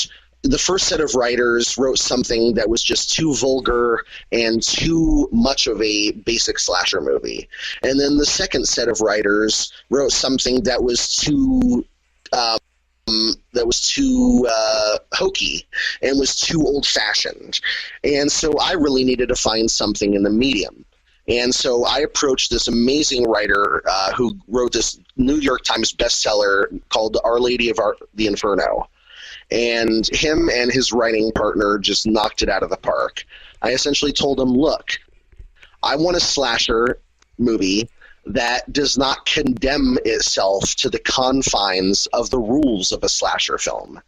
the first set of writers wrote something that was just too vulgar and too much of a basic slasher movie. And then the second set of writers wrote something that was too hokey and was too old-fashioned. And so I really needed to find something in the medium. And so I approached this amazing writer who wrote this New York Times bestseller called Our Lady of the Inferno. And him and his writing partner just knocked it out of the park. I essentially told him, look, I want a slasher movie that does not condemn itself to the confines of the rules of a slasher film.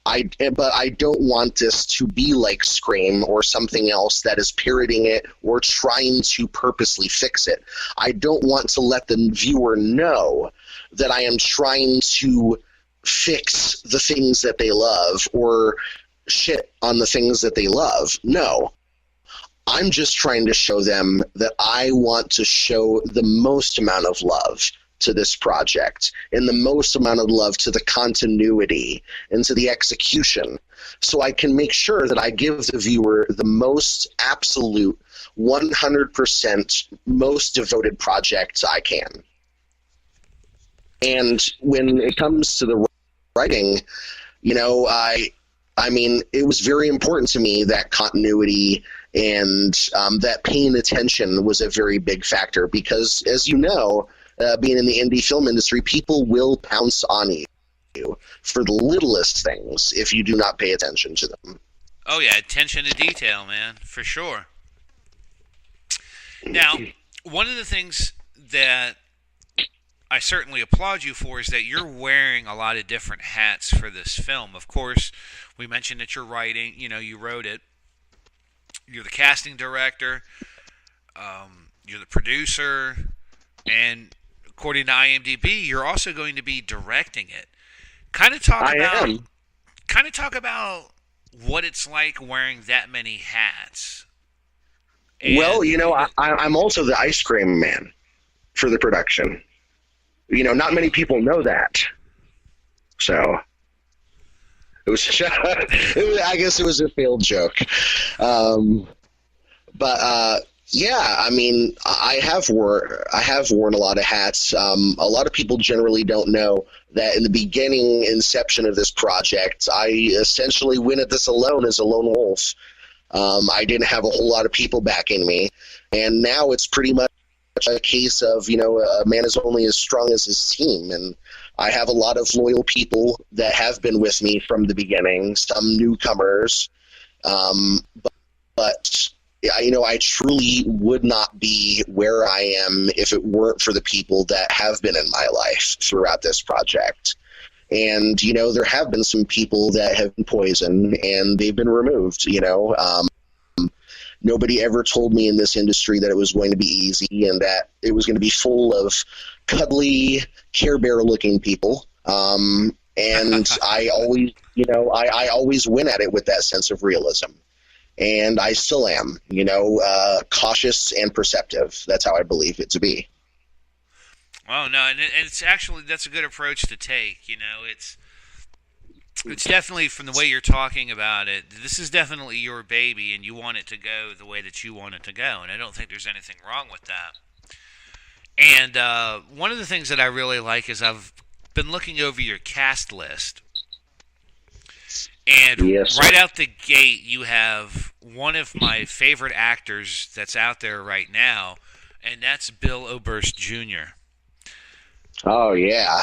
But I don't want this to be like Scream or something else that is parroting it or trying to purposely fix it. I don't want to let the viewer know that I am trying to fix the things that they love or shit on the things that they love. No. I'm just trying to show them that I want to show the most amount of love to this project and the most amount of love to the continuity and to the execution, so I can make sure that I give the viewer the most absolute 100% most devoted project I can. And when it comes to the writing, I mean, it was very important to me that continuity and that paying attention was a very big factor because, as you know, being in the indie film industry, people will pounce on you for the littlest things if you do not pay attention to them. Oh, yeah, attention to detail, man, for sure. Now, one of the things that I certainly applaud you for is that you're wearing a lot of different hats for this film. Of course, we mentioned that you're writing, you wrote it. You're the casting director, you're the producer, and according to IMDb, you're also going to be directing it. Kind of talk about what it's like wearing that many hats. And, well, I'm also the ice cream man for the production. Not many people know that. So it was I guess it was a failed joke. Yeah, I mean, I have worn a lot of hats. A lot of people generally don't know that in the inception of this project, I essentially went at this alone as a lone wolf. I didn't have a whole lot of people backing me, and now it's pretty much a case of, a man is only as strong as his team, and I have a lot of loyal people that have been with me from the beginning, some newcomers, but I truly would not be where I am if it weren't for the people that have been in my life throughout this project. And, there have been some people that have been poisoned and they've been removed, Nobody ever told me in this industry that it was going to be easy and that it was going to be full of cuddly, Care Bear-looking people. And I always, I always went at it with that sense of realism. And I still am, cautious and perceptive. That's how I believe it to be. Oh no, and it's actually that's a good approach to take. It's definitely from the way you're talking about it. This is definitely your baby, and you want it to go the way that you want it to go, and I don't think there's anything wrong with that. And one of the things that I really like is I've been looking over your cast list, and Yes. right out the gate, you have one of my favorite actors that's out there right now, and that's Bill Oberst Jr. Oh yeah.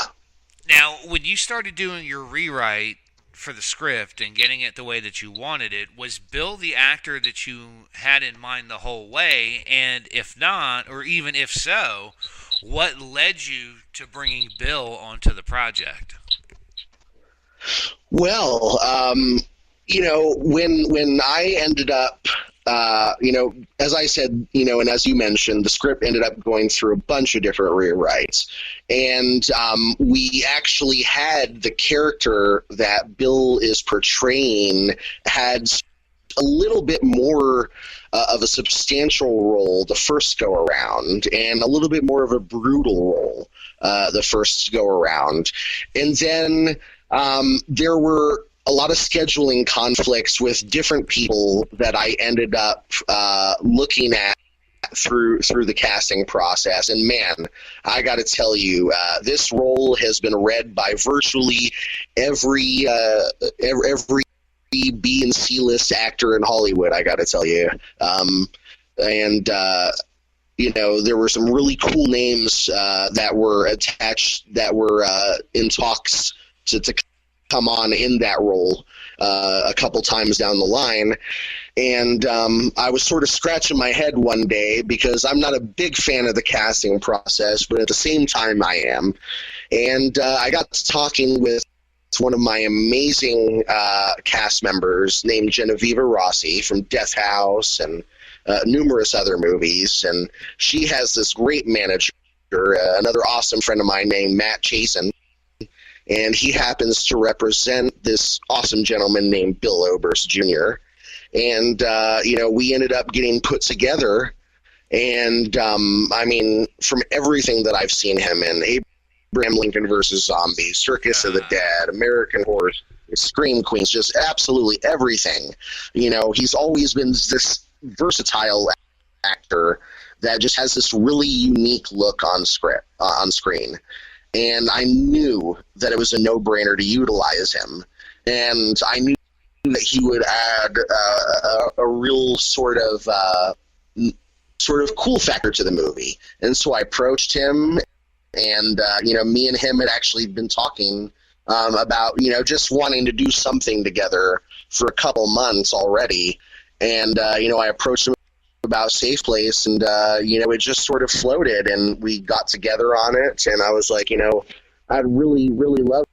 Now, when you started doing your rewrite for the script and getting it the way that you wanted it, was Bill the actor that you had in mind the whole way? And if not, or even if so, what led you to bringing Bill onto the project? Well, when I ended up, as I said, and as you mentioned, the script ended up going through a bunch of different rewrites, and we actually had the character that Bill is portraying had a little bit more of a substantial role the first go around, and a little bit more of a brutal role the first go around, and then there were a lot of scheduling conflicts with different people that I ended up looking at through the casting process. And man, I got to tell you, this role has been read by virtually every B and C list actor in Hollywood. I got to tell you, and there were some really cool names that were attached, that were in talks to come on in that role a couple times down the line. And I was sort of scratching my head one day because I'm not a big fan of the casting process, but at the same time I am. And I got to talking with one of my amazing cast members named Genevieve Rossi from Death House and numerous other movies. And she has this great manager, another awesome friend of mine named Matt Chasen. And he happens to represent this awesome gentleman named Bill Oberst Jr. And, we ended up getting put together. And, from everything that I've seen him in, Abraham Lincoln versus Zombies, Circus of the Dead, American Horror, Scream Queens, just absolutely everything. He's always been this versatile actor that just has this really unique look on screen. And I knew that it was a no-brainer to utilize him. And I knew that he would add a real sort of cool factor to the movie. And so I approached him, and, me and him had actually been talking about, just wanting to do something together for a couple months already. And, I approached him about Safe Place, and it just sort of floated, and we got together on it. And I was like, I'd really love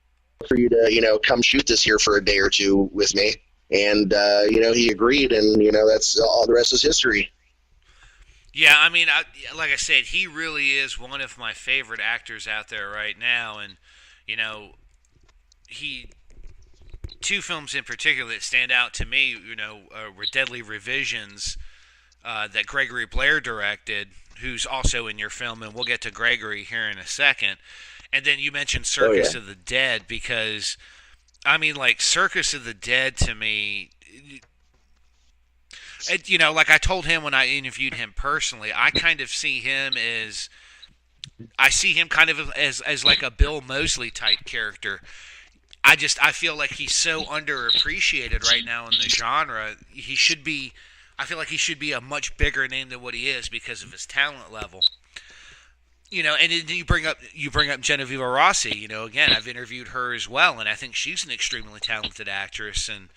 for you to come shoot this here for a day or two with me. And he agreed, and that's all, the rest is history. Yeah, like I said, he really is one of my favorite actors out there right now. And two films in particular that stand out to me were Deadly Revisions, that Gregory Blair directed, who's also in your film, and we'll get to Gregory here in a second. And then you mentioned Circus of the Dead, because, Circus of the Dead to me, like I told him when I interviewed him personally, I kind of see him as, as like a Bill Moseley type character. I feel like he's so underappreciated right now in the genre. I feel like he should be a much bigger name than what he is because of his talent level. And then you bring up Genevieve Rossi. Again, I've interviewed her as well, and I think she's an extremely talented actress. And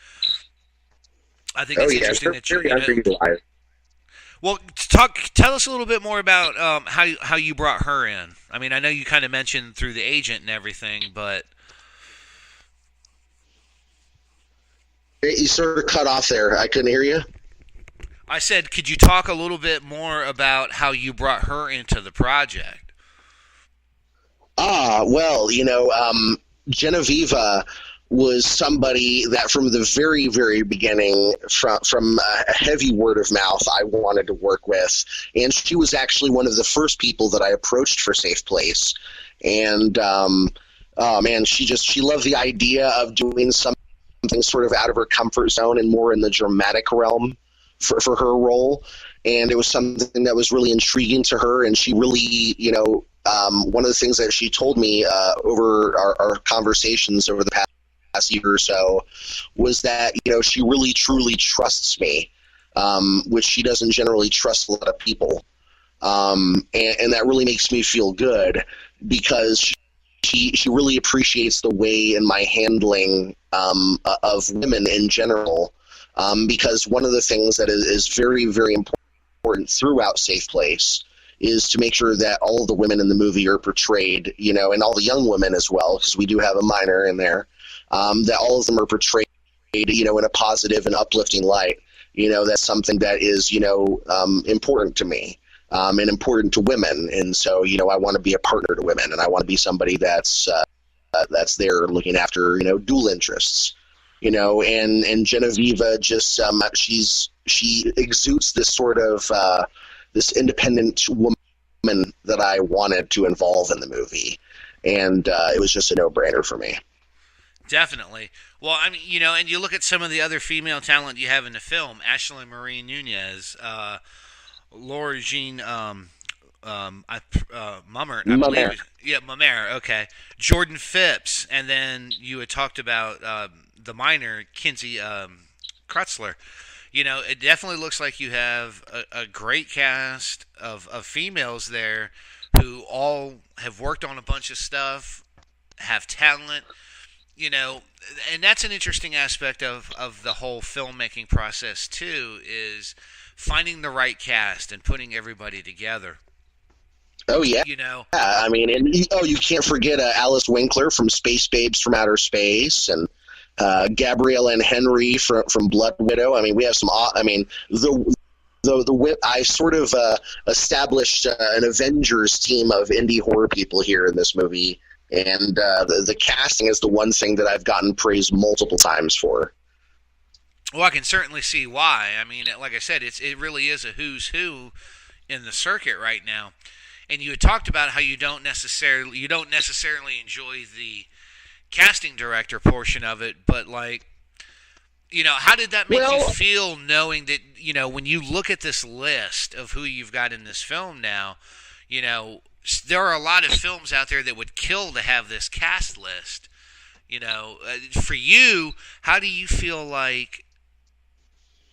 I think it's interesting that you. Well, tell us a little bit more about how you brought her in. I know you kind of mentioned through the agent and everything, but. You sort of cut off there. I couldn't hear you. I said, could you talk a little bit more about how you brought her into the project? Genevieve was somebody that from the very, very beginning, from a heavy word of mouth, I wanted to work with. And she was actually one of the first people that I approached for Safe Place. And, oh man, she loved the idea of doing something sort of out of her comfort zone and more in the dramatic realm for her role. And it was something that was really intriguing to her. And she really, one of the things that she told me over our conversations over the past year or so was that, she really truly trusts me, which she doesn't generally trust a lot of people. And that really makes me feel good because she really appreciates the way in my handling of women in general. Because one of the things that is very, very important throughout Safe Place is to make sure that all of the women in the movie are portrayed, and all the young women as well, because we do have a minor in there, that all of them are portrayed, in a positive and uplifting light. That's something that is, important to me, and important to women. And so, I want to be a partner to women, and I want to be somebody that's there looking after, dual interests. And Genevieve just she exudes this sort of this independent woman that I wanted to involve in the movie, and it was just a no-brainer for me. Definitely. Well, I mean, and you look at some of the other female talent you have in the film: Ashley Marie Nunez, Laura Jean Mummert, I believe. Yeah, Mummert. Okay, Jordan Phipps, and then you had talked about the minor Kinsey Krutzler. It definitely looks like you have a great cast of females there who all have worked on a bunch of stuff, have talent, and that's an interesting aspect of the whole filmmaking process too, is finding the right cast and putting everybody together. Oh, yeah. Yeah, I mean, and you can't forget Alice Winkler from Space Babes from Outer Space, and Gabrielle and Henry from Blood Widow. I mean, we have some. I mean, I sort of established an Avengers team of indie horror people here in this movie, and the casting is the one thing that I've gotten praised multiple times for. Well, I can certainly see why. I mean, like I said, it really is a who's who in the circuit right now. And you had talked about how you don't necessarily enjoy the casting director portion of it, but how did that make you feel, knowing that, when you look at this list of who you've got in this film now, there are a lot of films out there that would kill to have this cast list. For you, how do you feel like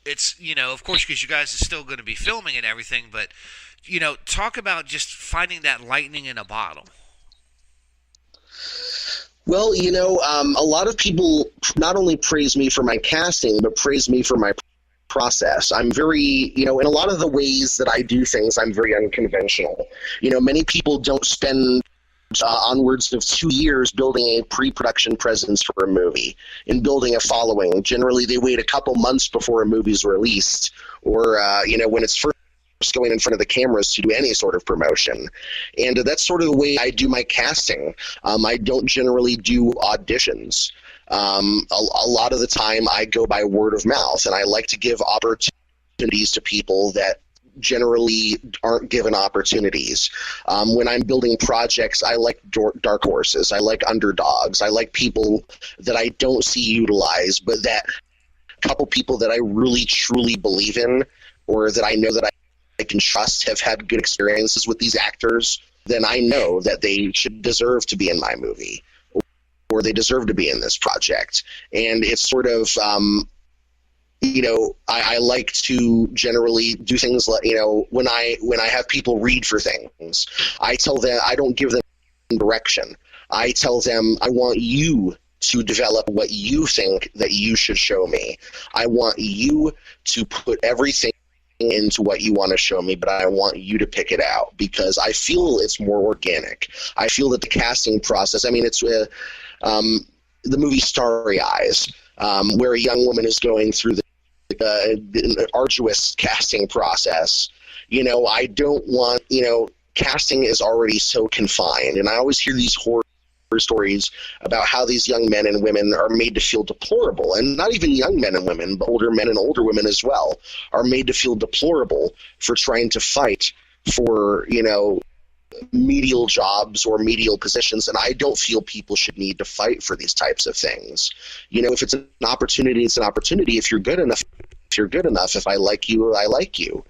it's, of course, because you guys are still going to be filming and everything, but talk about just finding that lightning in a bottle. Well, a lot of people not only praise me for my casting, but praise me for my process. I'm very, in a lot of the ways that I do things, I'm very unconventional. Many people don't spend onwards of 2 years building a pre-production presence for a movie and building a following. Generally, they wait a couple months before a movie's released, or, when it's first going in front of the cameras to do any sort of promotion. And that's sort of the way I do my casting. I don't generally do auditions. A lot of the time I go by word of mouth, and I like to give opportunities to people that generally aren't given opportunities. When I'm building projects, I like dark horses. I like underdogs. I like people that I don't see utilized, but that couple people that I really truly believe in, or that I know that I can trust, have had good experiences with these actors, then I know that they should deserve to be in my movie, or they deserve to be in this project. And it's sort of, I like to generally do things like, when I have people read for things, I tell them, I don't give them direction. I tell them, I want you to develop what you think that you should show me. I want you to put everything into what you want to show me, but I want you to pick it out, because I feel it's more organic. I feel that the casting process, I mean, it's the movie Starry Eyes, where a young woman is going through the arduous casting process. I don't want, casting is already so confined, and I always hear these horror stories about how these young men and women are made to feel deplorable, and not even young men and women, but older men and older women as well, are made to feel deplorable for trying to fight for, medial jobs or medial positions. And I don't feel people should need to fight for these types of things. If it's an opportunity, it's an opportunity. If you're good enough, if I like you, I like you.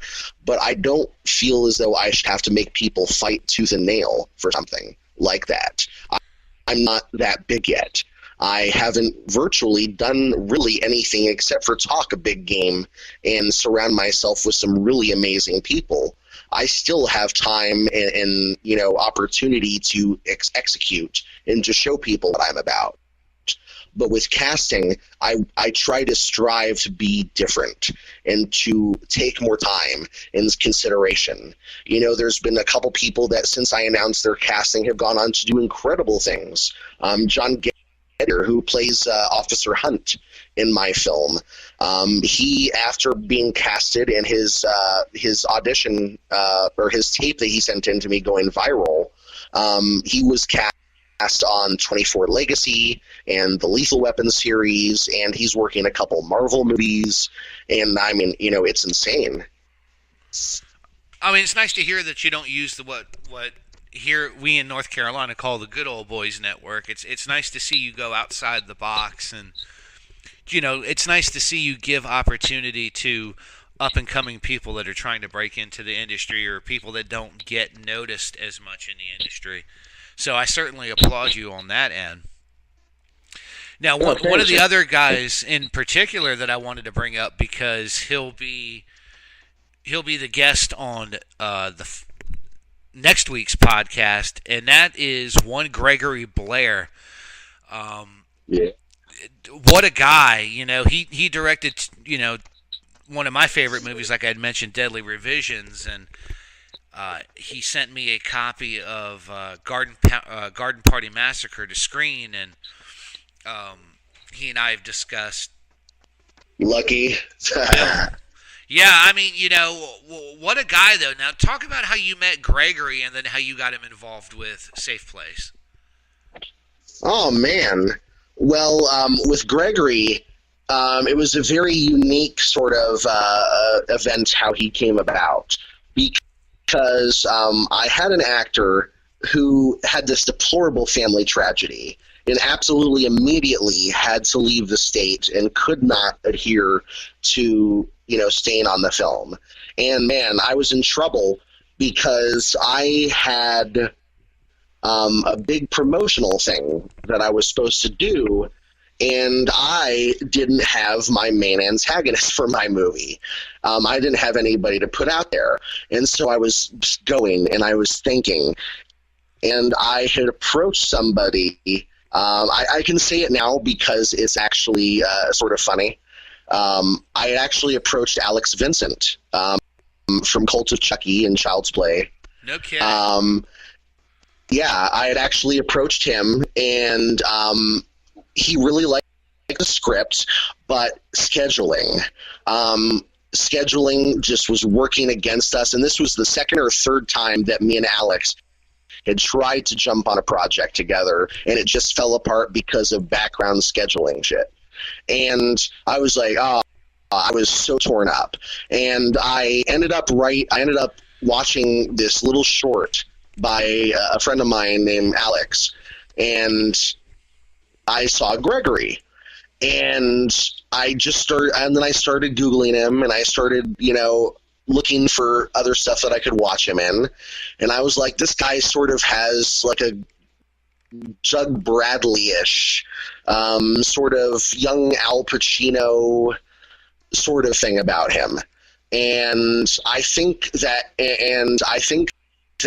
But I don't feel as though I should have to make people fight tooth and nail for something like that. I'm not that big yet. I haven't virtually done really anything except for talk a big game and surround myself with some really amazing people. I still have time and opportunity to execute and to show people what I'm about. But with casting, I try to strive to be different and to take more time in consideration. There's been a couple people that since I announced their casting have gone on to do incredible things. John Gedder, who plays Officer Hunt in my film, he, after being casted and his audition or his tape that he sent in to me going viral, he was cast on 24 Legacy and the Lethal Weapon series, and he's working a couple Marvel movies, and I mean, it's insane. I mean, it's nice to hear that you don't use what here we in North Carolina call the good old boys network. It's nice to see you go outside the box, and it's nice to see you give opportunity to up and coming people that are trying to break into the industry, or people that don't get noticed as much in the industry. So I certainly applaud you on that end. Now, one of the other guys in particular that I wanted to bring up, because he'll be the guest on next week's podcast, and that is one Gregory Blair. Yeah. What a guy! He directed one of my favorite movies, like I had mentioned, Deadly Revisions, and he sent me a copy of Garden Party Massacre to screen, and he and I have discussed. Lucky. Yeah, I mean, what a guy, though. Now, talk about how you met Gregory and then how you got him involved with Safe Place. Oh, man. Well, with Gregory, it was a very unique sort of event how he came about, because I had an actor who had this deplorable family tragedy and absolutely immediately had to leave the state and could not adhere to, staying on the film. And, man, I was in trouble because I had a big promotional thing that I was supposed to do, and I didn't have my main antagonist for my movie. I didn't have anybody to put out there. And so I was going and I was thinking, and I had approached somebody. I can say it now because it's actually sort of funny. I actually approached Alex Vincent from Cult of Chucky and Child's Play. No kidding. Yeah, I had actually approached him, and he really liked the script, but scheduling just was working against us. And this was the second or third time that me and Alex had tried to jump on a project together, and it just fell apart because of background scheduling shit. And I was like, I was so torn up. And I ended up watching this little short by a friend of mine named Alex, and I saw Gregory, and I started Googling him, and I started, looking for other stuff that I could watch him in, and I was like, this guy sort of has like a Doug Bradley-ish, sort of young Al Pacino sort of thing about him, and I think that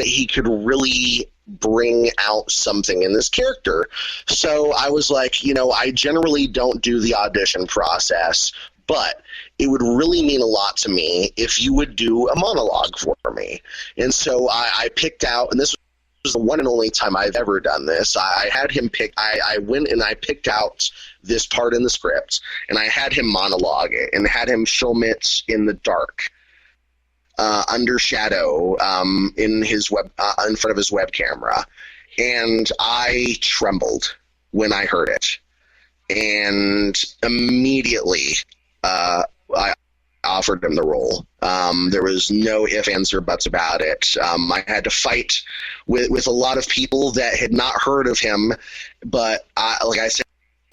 he could really bring out something in this character. So I was like, I generally don't do the audition process, but it would really mean a lot to me if you would do a monologue for me. And so I picked out, and this was the one and only time I've ever done this. I had him pick, I went and I picked out this part in the script, and I had him monologue it and had him film it in the dark. Under shadow, in front of his web camera, and I trembled when I heard it. And immediately, I offered him the role. There was no ifs, ands, or buts about it. I had to fight with a lot of people that had not heard of him, but like I said,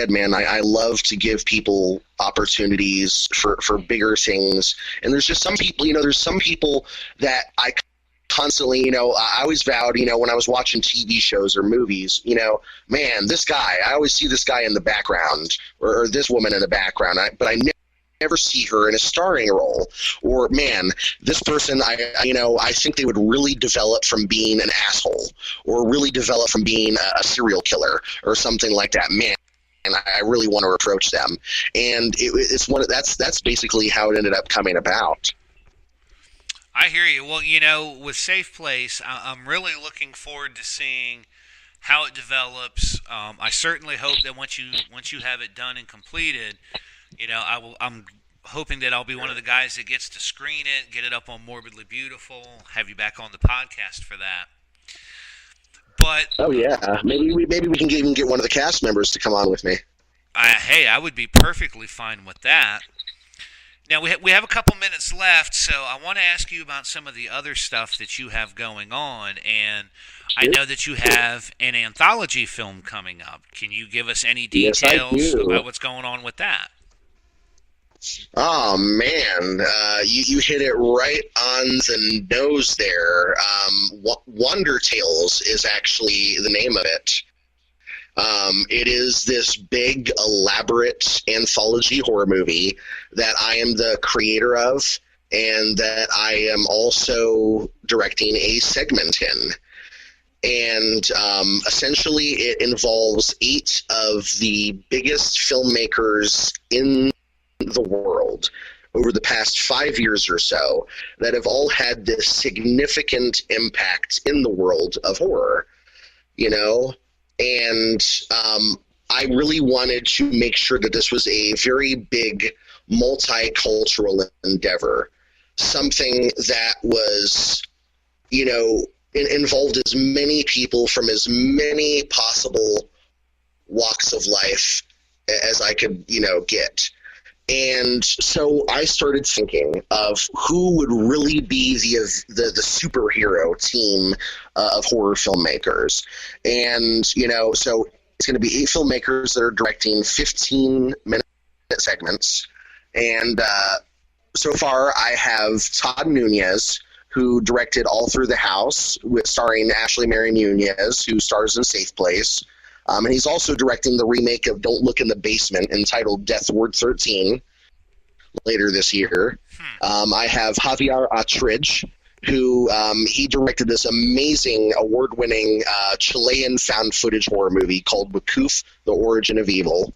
man, I love to give people opportunities for bigger things. And there's just some people, there's some people that I constantly, I always vowed, when I was watching TV shows or movies, man, this guy, I always see this guy in the background or this woman in the background, but I never see her in a starring role. Or, man, this person, I think they would really develop from being an asshole or really develop from being a serial killer or something like that. Man, and I really want to approach them. And that's basically how it ended up coming about. I hear you. Well, with Safe Place, I'm really looking forward to seeing how it develops. I certainly hope that once you have it done and completed, I'm hoping that I'll be one of the guys that gets to screen it, get it up on Morbidly Beautiful, have you back on the podcast for that. But maybe we can even get one of the cast members to come on with me. I would be perfectly fine with that. Now, we have a couple minutes left, so I want to ask you about some of the other stuff that you have going on, and I know that you have an anthology film coming up. Can you give us any details about what's going on with that? Oh, man, you hit it right on the nose there. Wonder Tales is actually the name of it. It is this big, elaborate anthology horror movie that I am the creator of and that I am also directing a segment in. And essentially it involves 8 of the biggest filmmakers in the world over the past 5 years or so that have all had this significant impact in the world of horror, And I really wanted to make sure that this was a very big multicultural endeavor, something that was, involved as many people from as many possible walks of life as I could, get. And so I started thinking of who would really be the superhero team of horror filmmakers. And, so it's going to be 8 filmmakers that are directing 15-minute segments. And so far I have Todd Nunez, who directed All Through the House, starring Ashley Mary Nunez, who stars in Safe Place. And he's also directing the remake of Don't Look in the Basement, entitled Death Ward 13, later this year. I have Javier Attridge, who he directed this amazing, award-winning Chilean found footage horror movie called Wakuf, The Origin of Evil.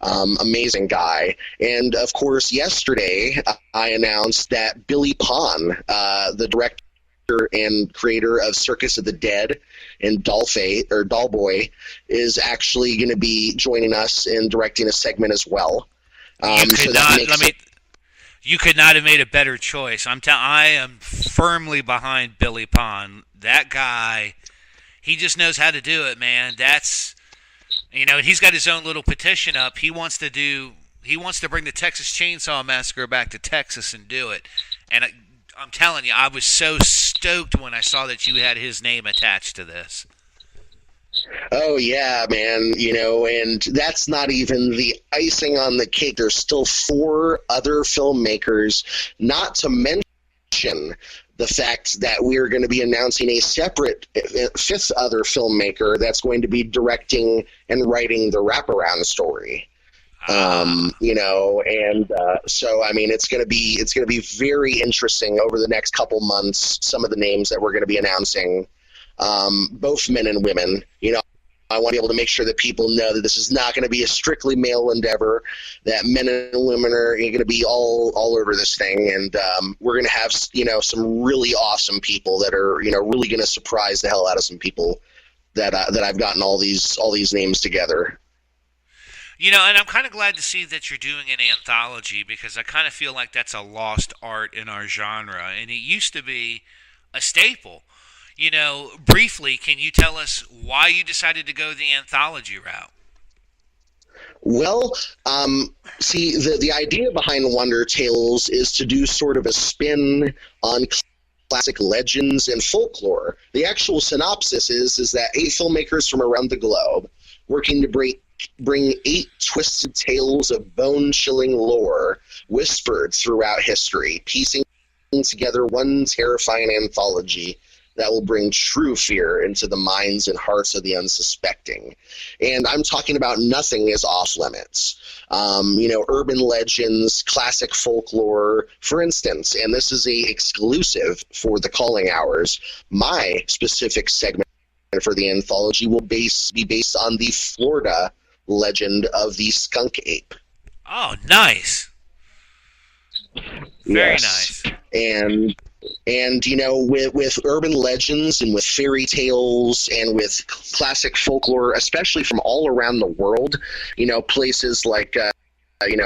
Amazing guy. And, of course, yesterday I announced that Billy Pon, the director and creator of Circus of the Dead and Dollboy, is actually going to be joining us in directing a segment as well. You could not have made a better choice. I am firmly behind Billy Pon. That guy, he just knows how to do it, man. That's, he's got his own little petition up. He wants to bring the Texas Chainsaw Massacre back to Texas and do it. And I'm telling you, I was so stoked when I saw that you had his name attached to this. Oh, yeah, man, and that's not even the icing on the cake. There's still 4 other filmmakers, not to mention the fact that we're going to be announcing a separate 5th other filmmaker that's going to be directing and writing the wraparound story. So I mean, it's going to be very interesting over the next couple months. Some of the names that we're going to be announcing, both men and women. I want to be able to make sure that people know that this is not going to be a strictly male endeavor. That men and women are going to be all over this thing, and we're going to have some really awesome people that are really going to surprise the hell out of some people that I've gotten all these names together. And I'm kind of glad to see that you're doing an anthology, because I kind of feel like that's a lost art in our genre, and it used to be a staple. Briefly, can you tell us why you decided to go the anthology route? Well, see, the idea behind Wonder Tales is to do sort of a spin on classic legends and folklore. The actual synopsis is that 8 filmmakers from around the globe working to bring 8 twisted tales of bone-chilling lore whispered throughout history, piecing together one terrifying anthology that will bring true fear into the minds and hearts of the unsuspecting. And I'm talking about nothing is off limits. Urban legends, classic folklore, for instance, and this is a exclusive for the calling hours. My specific segment for the anthology will be based on the Florida legend of the skunk ape. Oh, nice. Very Yes. nice. And with urban legends and with fairy tales and with classic folklore, especially from all around the world, places like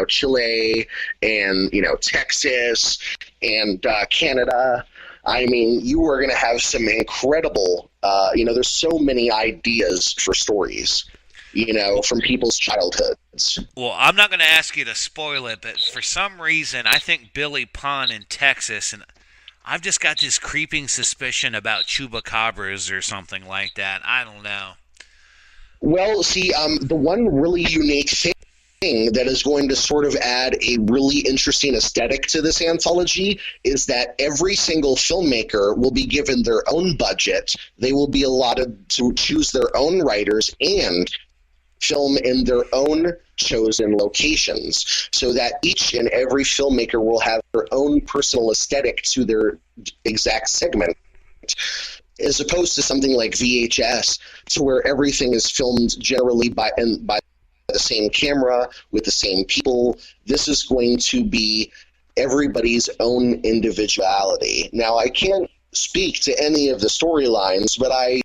Chile and Texas and Canada. I mean, you are going to have some incredible. There's so many ideas for stories. From people's childhoods. Well, I'm not going to ask you to spoil it, but for some reason, I think Billy Pond in Texas, and I've just got this creeping suspicion about chupacabras or something like that. I don't know. Well, see, the one really unique thing that is going to sort of add a really interesting aesthetic to this anthology is that every single filmmaker will be given their own budget. They will be allotted to choose their own writers and film in their own chosen locations, so that each and every filmmaker will have their own personal aesthetic to their exact segment, as opposed to something like VHS, to where everything is filmed generally by the same camera with the same people. This is going to be everybody's own individuality. Now, I can't speak to any of the storylines, but I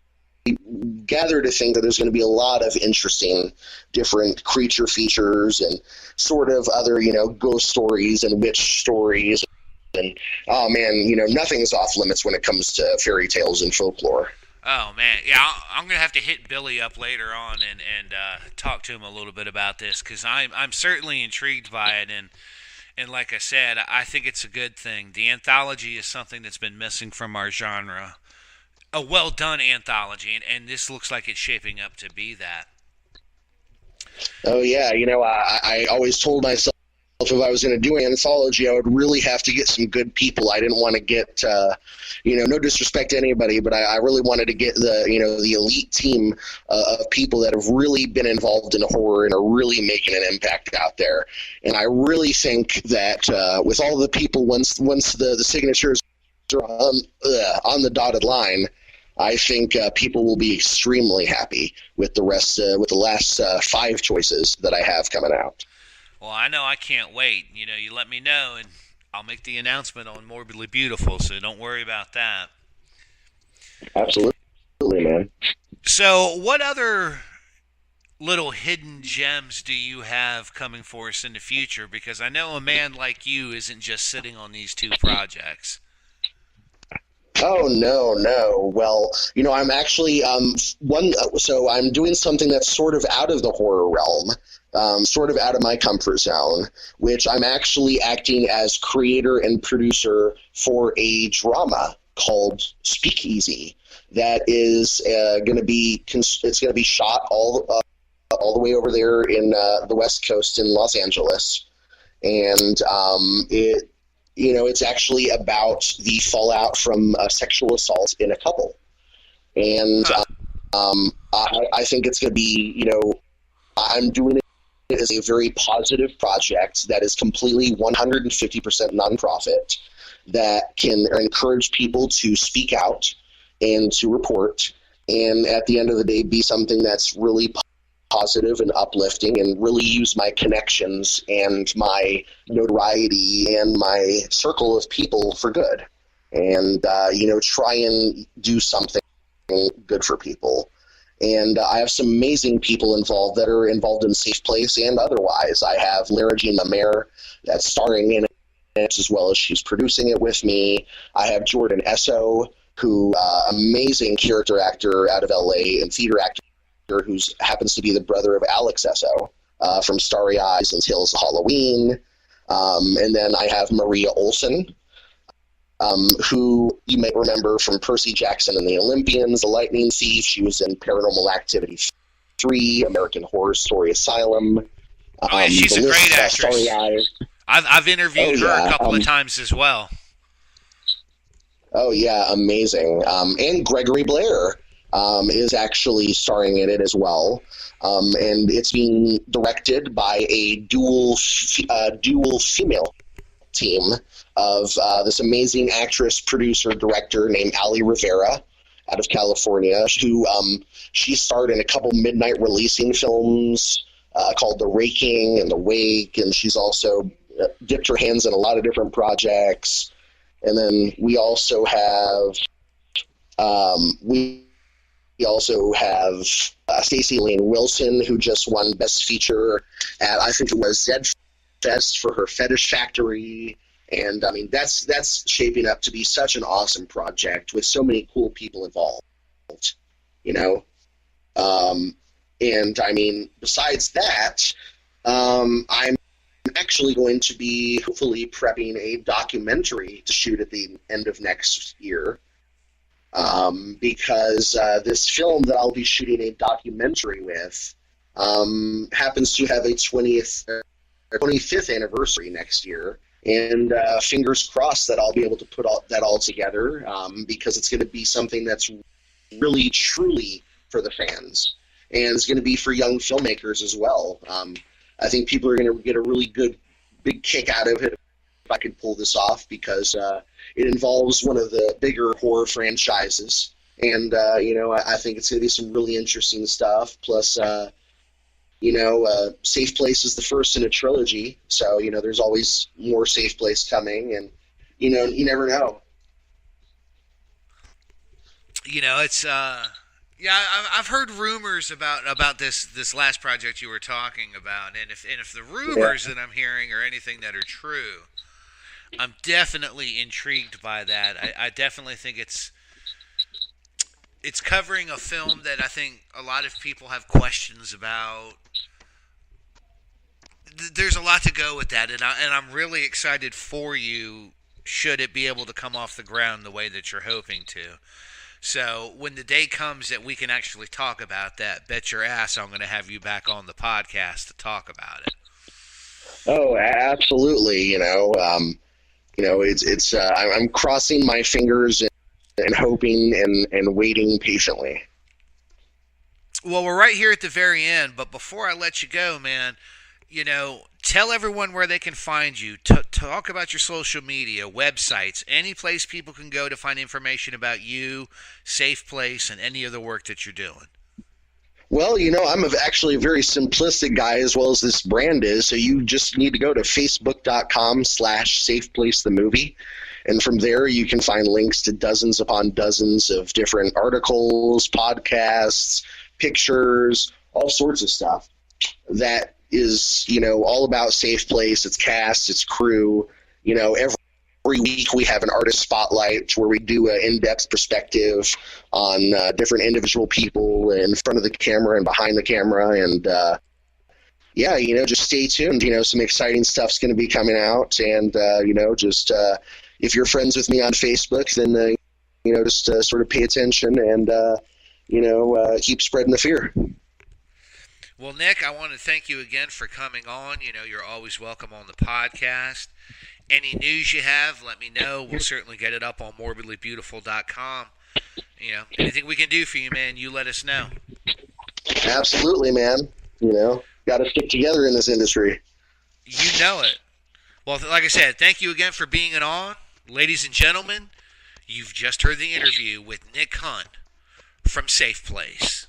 gather to think that there's going to be a lot of interesting different creature features and sort of other, ghost stories and witch stories. And, oh man, nothing's off limits when it comes to fairy tales and folklore. Oh, man. Yeah, I'm going to have to hit Billy up later on and talk to him a little bit about this, because I'm certainly intrigued by it. And like I said, I think it's a good thing. The anthology is something that's been missing from our genre. A well-done anthology, and this looks like it's shaping up to be that. Oh, yeah. I always told myself if I was going to do an anthology, I would really have to get some good people. I didn't want to get, no disrespect to anybody, but I really wanted to get the elite team of people that have really been involved in horror and are really making an impact out there. And I really think that with all the people, once the signatures are on the dotted line, I think people will be extremely happy with the rest, with the last 5 choices that I have coming out. Well, I know I can't wait. You let me know, and I'll make the announcement on Morbidly Beautiful, so don't worry about that. Absolutely, man. So, what other little hidden gems do you have coming for us in the future? Because I know a man like you isn't just sitting on these 2 projects. Oh, no. Well, I'm actually so I'm doing something that's sort of out of the horror realm, sort of out of my comfort zone, which I'm actually acting as creator and producer for a drama called Speakeasy that is going to be shot all the way over there in the West Coast in Los Angeles, and it's actually about the fallout from sexual assault in a couple. And I think it's going to be, I'm doing it as a very positive project that is completely 150% nonprofit, that can encourage people to speak out and to report, and at the end of the day be something that's really positive and uplifting, and really use my connections and my notoriety and my circle of people for good, and try and do something good for people. And I have some amazing people involved that are involved in Safe Place and otherwise. I have Lara Jean Lemaire that's starring in it, as well as she's producing it with me. I have Jordan Esso, who amazing character actor out of LA and theater actor who happens to be the brother of Alex Esso from Starry Eyes and Tales of Halloween. And then I have Maria Olsen, who you might remember from Percy Jackson and the Olympians, The Lightning Thief. She was in Paranormal Activity 3, American Horror Story Asylum. Oh, yeah, she's a great actress. Starry Eyes. I've interviewed her a couple of times as well. Oh, yeah, amazing. And Gregory Blair is actually starring in it as well. And it's being directed by a dual female team of this amazing actress, producer, director named Ali Rivera out of California, who she starred in a couple midnight releasing films called The Raking and The Wake, and she's also dipped her hands in a lot of different projects. And then we also have Stacey Lane Wilson, who just won Best Feature at, I think it was Zed Fest for her Fetish Factory. And I mean, that's shaping up to be such an awesome project with so many cool people involved, you know? And I mean, besides that, I'm actually going to be hopefully prepping a documentary to shoot at the end of next year. Because this film that I'll be shooting a documentary with happens to have a 25th anniversary next year. And fingers crossed that I'll be able to put that all together because it's going to be something that's really, truly for the fans. And it's going to be for young filmmakers as well. I think people are going to get a really good, big kick out of it if I could pull this off because it involves one of the bigger horror franchises. And, I think it's going to be some really interesting stuff. Plus, Safe Place is the first in a trilogy. So, there's always more Safe Place coming. And, you never know. It's... Yeah, I've heard rumors about this last project you were talking about, and if the rumors that I'm hearing are anything that are true, I'm definitely intrigued by that. I definitely think it's covering a film that I think a lot of people have questions about. There's a lot to go with that, and I'm really excited for you. Should it be able to come off the ground the way that you're hoping to? So when the day comes that we can actually talk about that, bet your ass I'm going to have you back on the podcast to talk about it. Oh, absolutely. I'm crossing my fingers and hoping and waiting patiently. Well, we're right here at the very end, but before I let you go, man, tell everyone where they can find you. Talk about your social media, websites, any place people can go to find information about you, Safe Place, and any other work that you're doing. Well, I'm actually a very simplistic guy as well as this brand is, so you just need to go to facebook.com/safeplacethemovie. And from there, you can find links to dozens upon dozens of different articles, podcasts, pictures, all sorts of stuff that is, all about Safe Place, its cast, its crew. Every week we have an artist spotlight where we do an in-depth perspective on different individual people in front of the camera and behind the camera. And, just stay tuned. Some exciting stuff's going to be coming out. And, if you're friends with me on Facebook, then, just sort of pay attention and, keep spreading the fear. Well, Nick, I want to thank you again for coming on. You're always welcome on the podcast. Any news you have, let me know. We'll certainly get it up on morbidlybeautiful.com. Anything we can do for you, man, you let us know. Absolutely, man. Got to stick together in this industry. You know it. Well, like I said, thank you again for being on. Ladies and gentlemen, you've just heard the interview with Nick Hunt from Safe Place.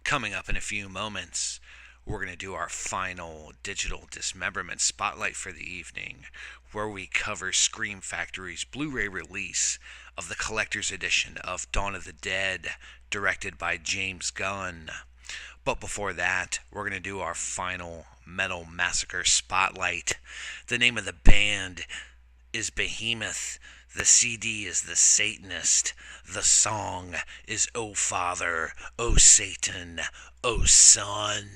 Coming up in a few moments, we're going to do our final digital dismemberment spotlight for the evening, where we cover Scream Factory's Blu-ray release of the collector's edition of Dawn of the Dead, directed by James Gunn. But before that, we're going to do our final Metal Massacre Spotlight. The name of the band is Behemoth. The CD is The Satanist. The song is O Father, O Satan, O Son.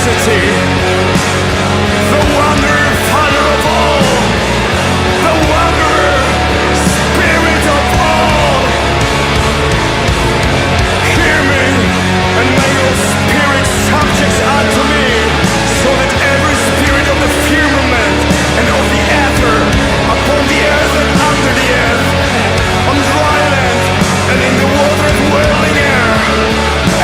city, the wanderer, father of all, the wanderer, spirit of all. Hear me, and may your spirit subject unto me, so that every spirit of the firmament and of the ether, upon the earth and under the earth, on dry land and in the water of whirling air,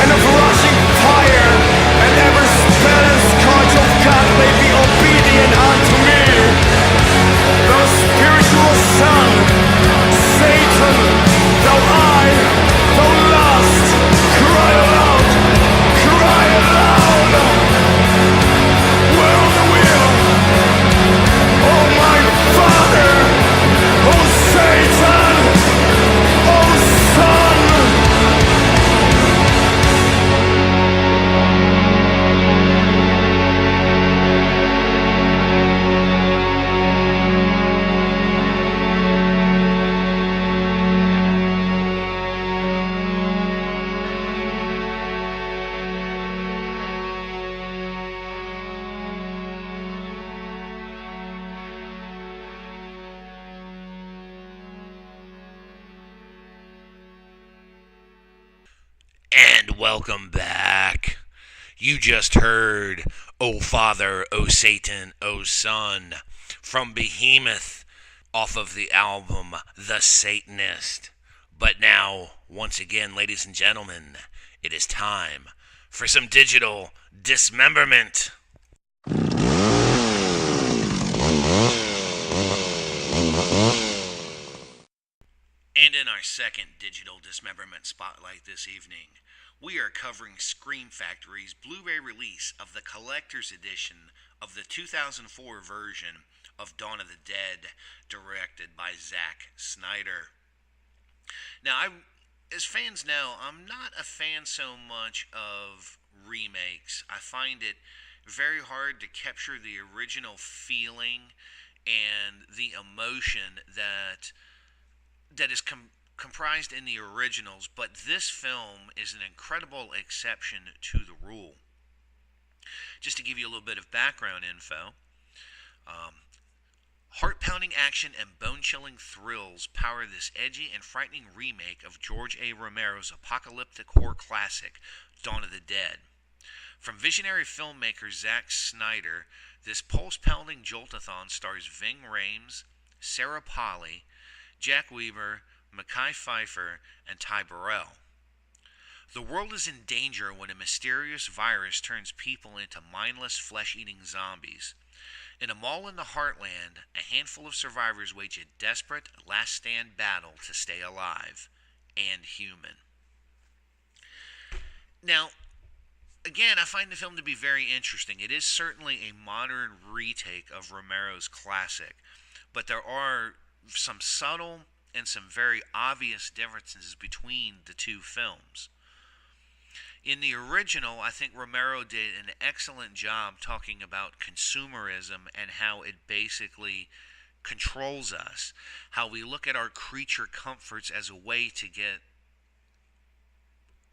and of rushing fire, and every spell and scourge of God may be obedient unto me. Thou spiritual son, Satan, thou eye, thou lust, cry aloud, cry aloud. Well the will, oh my Father, oh Satan, oh Son. And welcome back. You just heard O Father, O Satan, O Son from Behemoth off of the album The Satanist. But now, once again, ladies and gentlemen, it is time for some digital dismemberment. And in our second digital dismemberment spotlight this evening, we are covering Scream Factory's Blu-ray release of the collector's edition of the 2004 version of Dawn of the Dead, directed by Zack Snyder. Now, as fans know, I'm not a fan so much of remakes. I find it very hard to capture the original feeling and the emotion that is comprised in the originals, but this film is an incredible exception to the rule. Just to give you a little bit of background info, heart-pounding action and bone-chilling thrills power this edgy and frightening remake of George A. Romero's apocalyptic horror classic, Dawn of the Dead. From visionary filmmaker Zack Snyder, this pulse-pounding jolt-a-thon stars Ving Rhames, Sarah Polley, Jack Weber, Mekhi Phifer, and Ty Burrell. The world is in danger when a mysterious virus turns people into mindless, flesh-eating zombies. In a mall in the heartland, a handful of survivors wage a desperate, last-stand battle to stay alive and human. Now, again, I find the film to be very interesting. It is certainly a modern retake of Romero's classic, but there are some subtle and some very obvious differences between the two films. In the original, I think Romero did an excellent job talking about consumerism and how it basically controls us, how we look at our creature comforts as a way to get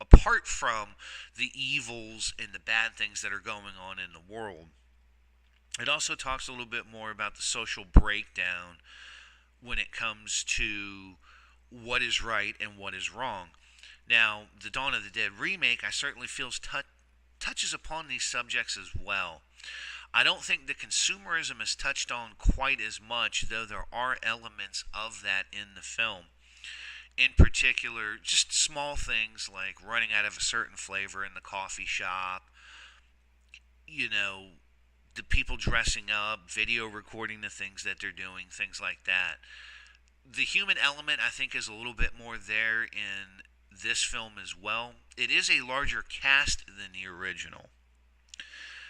apart from the evils and the bad things that are going on in the world. It also talks a little bit more about the social breakdown when it comes to what is right and what is wrong. Now, the Dawn of the Dead remake, I certainly feel touches upon these subjects as well. I don't think the consumerism is touched on quite as much, though there are elements of that in the film. In particular, just small things like running out of a certain flavor in the coffee shop, the people dressing up, video recording the things that they're doing, things like that. The human element, I think, is a little bit more there in this film as well. It is a larger cast than the original.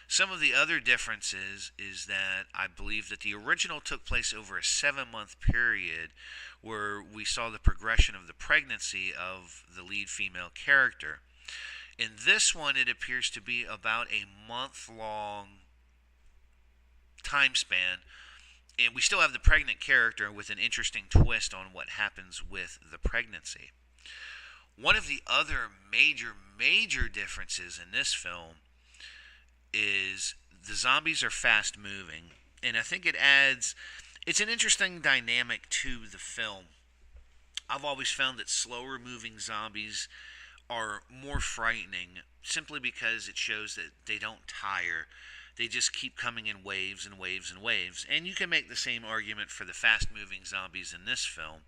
Some of the other differences is that I believe that the original took place over a 7-month period where we saw the progression of the pregnancy of the lead female character. In this one, it appears to be about a month-long time span, and we still have the pregnant character with an interesting twist on what happens with the pregnancy. One of the other major differences in this film is the zombies are fast moving, and I think it's an interesting dynamic to the film. I've always found that slower moving zombies are more frightening simply because it shows that they don't tire. They just keep coming in waves and waves and waves. And you can make the same argument for the fast moving zombies in this film.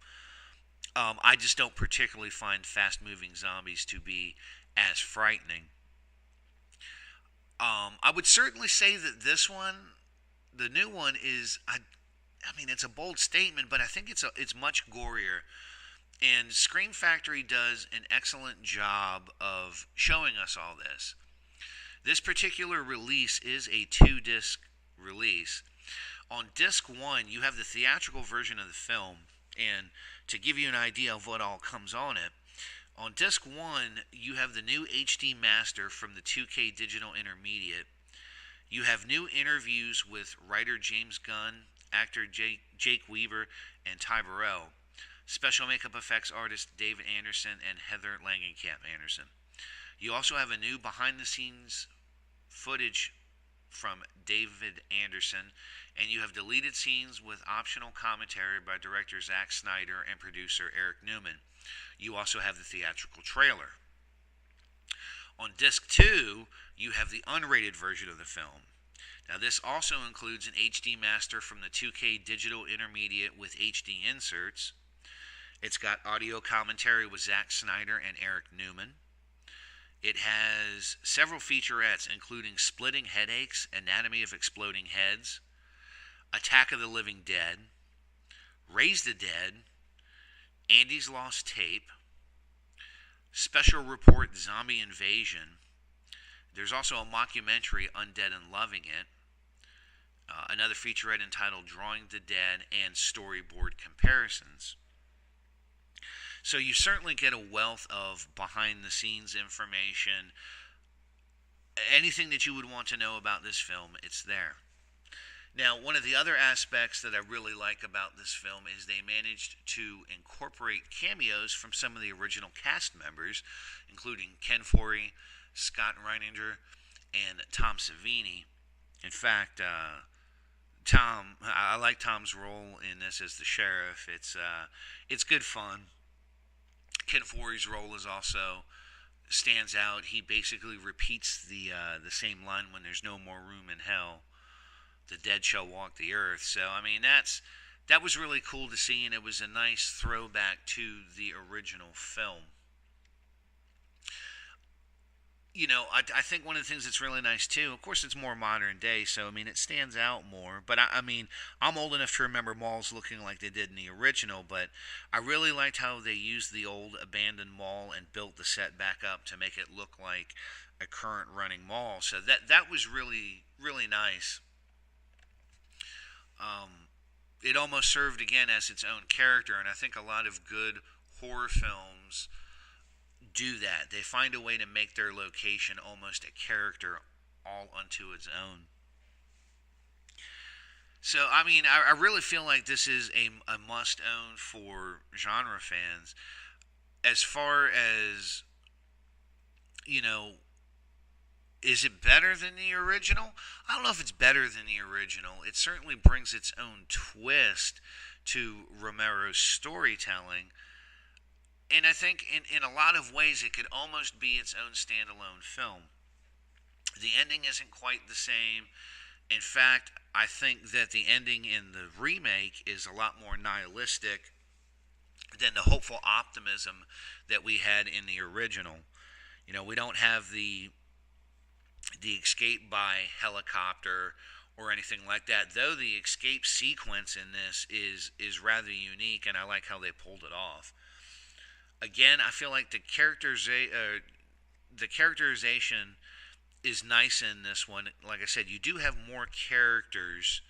I just don't particularly find fast moving zombies to be as frightening. I would certainly say that this one, the new one, is I mean, it's a bold statement, but I think it's much gorier. And Scream Factory does an excellent job of showing us all this. This particular release is a 2-disc release. On disc 1, you have the theatrical version of the film, and to give you an idea of what all comes on it, on disc 1, you have the new HD master from the 2K Digital Intermediate. You have new interviews with writer James Gunn, actor Jake Weaver, and Ty Burrell, special makeup effects artist David Anderson, and Heather Langenkamp Anderson. You also have a new behind-the-scenes footage from David Anderson, and you have deleted scenes with optional commentary by director Zack Snyder and producer Eric Newman. You also have the theatrical trailer. On disc 2, you have the unrated version of the film. Now, this also includes an HD master from the 2K Digital Intermediate with HD inserts. It's got audio commentary with Zack Snyder and Eric Newman. It has several featurettes, including Splitting Headaches, Anatomy of Exploding Heads, Attack of the Living Dead, Raise the Dead, Andy's Lost Tape, Special Report Zombie Invasion. There's also a mockumentary, Undead and Loving It, another featurette entitled Drawing the Dead, and storyboard comparisons. So you certainly get a wealth of behind-the-scenes information. Anything that you would want to know about this film, it's there. Now, one of the other aspects that I really like about this film is they managed to incorporate cameos from some of the original cast members, including Ken Foree, Scott Reininger, and Tom Savini. In fact, I like Tom's role in this as the sheriff. It's good fun. Ken Foree's role stands out. He basically repeats the same line, "When there's no more room in hell, the dead shall walk the earth." So, I mean, that was really cool to see, and it was a nice throwback to the original film. You know, I think one of the things that's really nice, too, of course, it's more modern day, so, I mean, it stands out more. But, I mean, I'm old enough to remember malls looking like they did in the original, but I really liked how they used the old abandoned mall and built the set back up to make it look like a current running mall. So that was really, really nice. It almost served, again, as its own character, and I think a lot of good horror films do that. They find a way to make their location almost a character all unto its own. So, I mean, I really feel like this is a must-own for genre fans. As far as, you know, is it better than the original? I don't know if it's better than the original. It certainly brings its own twist to Romero's storytelling. And I think in a lot of ways it could almost be its own standalone film. The ending isn't quite the same. In fact, I think that the ending in the remake is a lot more nihilistic than the hopeful optimism that we had in the original. You know, we don't have the escape by helicopter or anything like that, though the escape sequence in this is rather unique, and I like how they pulled it off. Again, I feel like the characterization is nice in this one. Like I said, you do have more characters,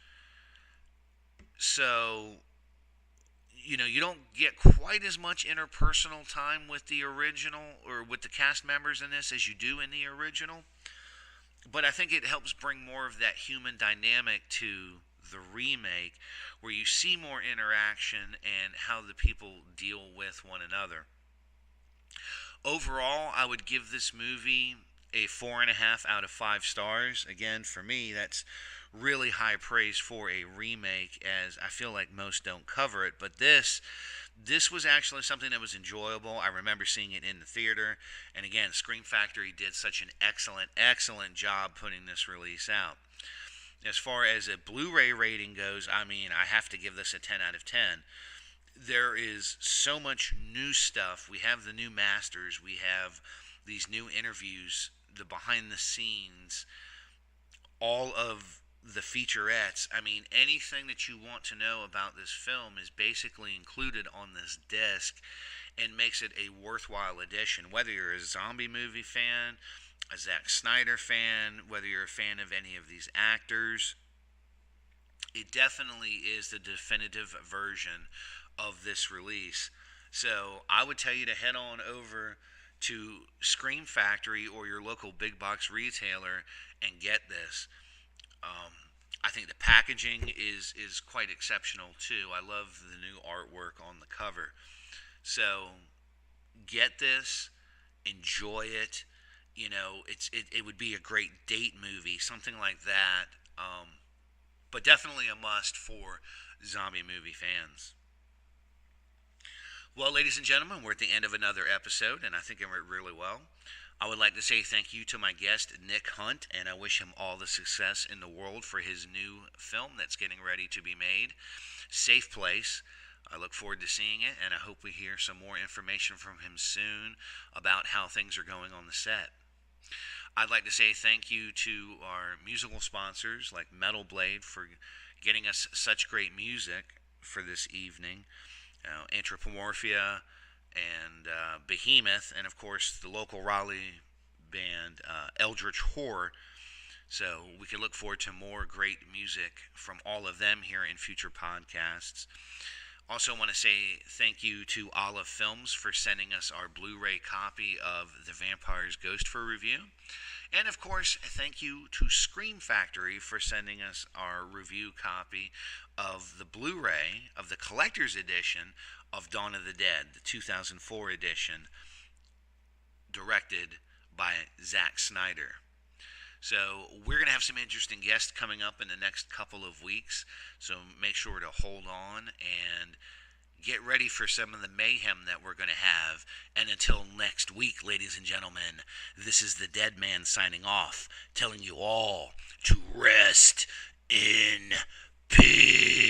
so you know, you don't get quite as much interpersonal time with the original or with the cast members in this as you do in the original. But I think it helps bring more of that human dynamic to the remake, where you see more interaction and how the people deal with one another. Overall, I would give this movie a 4.5 out of 5 stars. Again, for me, that's really high praise for a remake, as I feel like most don't cover it. But this was actually something that was enjoyable. I remember seeing it in the theater, and again, Scream Factory did such an excellent job putting this release out. As far as a Blu-ray rating goes, I mean, I have to give this a 10 out of 10. There is so much new stuff. We have the new masters. We have these new interviews, the behind the scenes, all of the featurettes. I mean, anything that you want to know about this film is basically included on this disc and makes it a worthwhile addition. Whether you're a zombie movie fan, a Zack Snyder fan, whether you're a fan of any of these actors, it definitely is the definitive version of this release. So I would tell you to head on over to Scream Factory or your local big box retailer and get this. I think the packaging is quite exceptional too. I love the new artwork on the cover. So get this, enjoy it. You know, it would be a great date movie, something like that. But definitely a must for zombie movie fans. Well, ladies and gentlemen, we're at the end of another episode, and I think it went really well. I would like to say thank you to my guest, Nick Hunt, and I wish him all the success in the world for his new film that's getting ready to be made, Safe Place. I look forward to seeing it, and I hope we hear some more information from him soon about how things are going on the set. I'd like to say thank you to our musical sponsors like Metal Blade for getting us such great music for this evening. ANTROPOMORPHIA and Behemoth, and of course the local Raleigh band Eldritch Horror. So we can look forward to more great music from all of them here in future podcasts. Also want to say thank you to Olive Films for sending us our Blu-ray copy of The Vampire's Ghost for review. And of course, thank you to Scream Factory for sending us our review copy of the Blu-ray of the collector's edition of Dawn of the Dead, the 2004 edition, directed by Zack Snyder. So we're going to have some interesting guests coming up in the next couple of weeks, so make sure to hold on and get ready for some of the mayhem that we're going to have. And until next week, ladies and gentlemen, this is the Dead Man signing off, telling you all to rest in peace.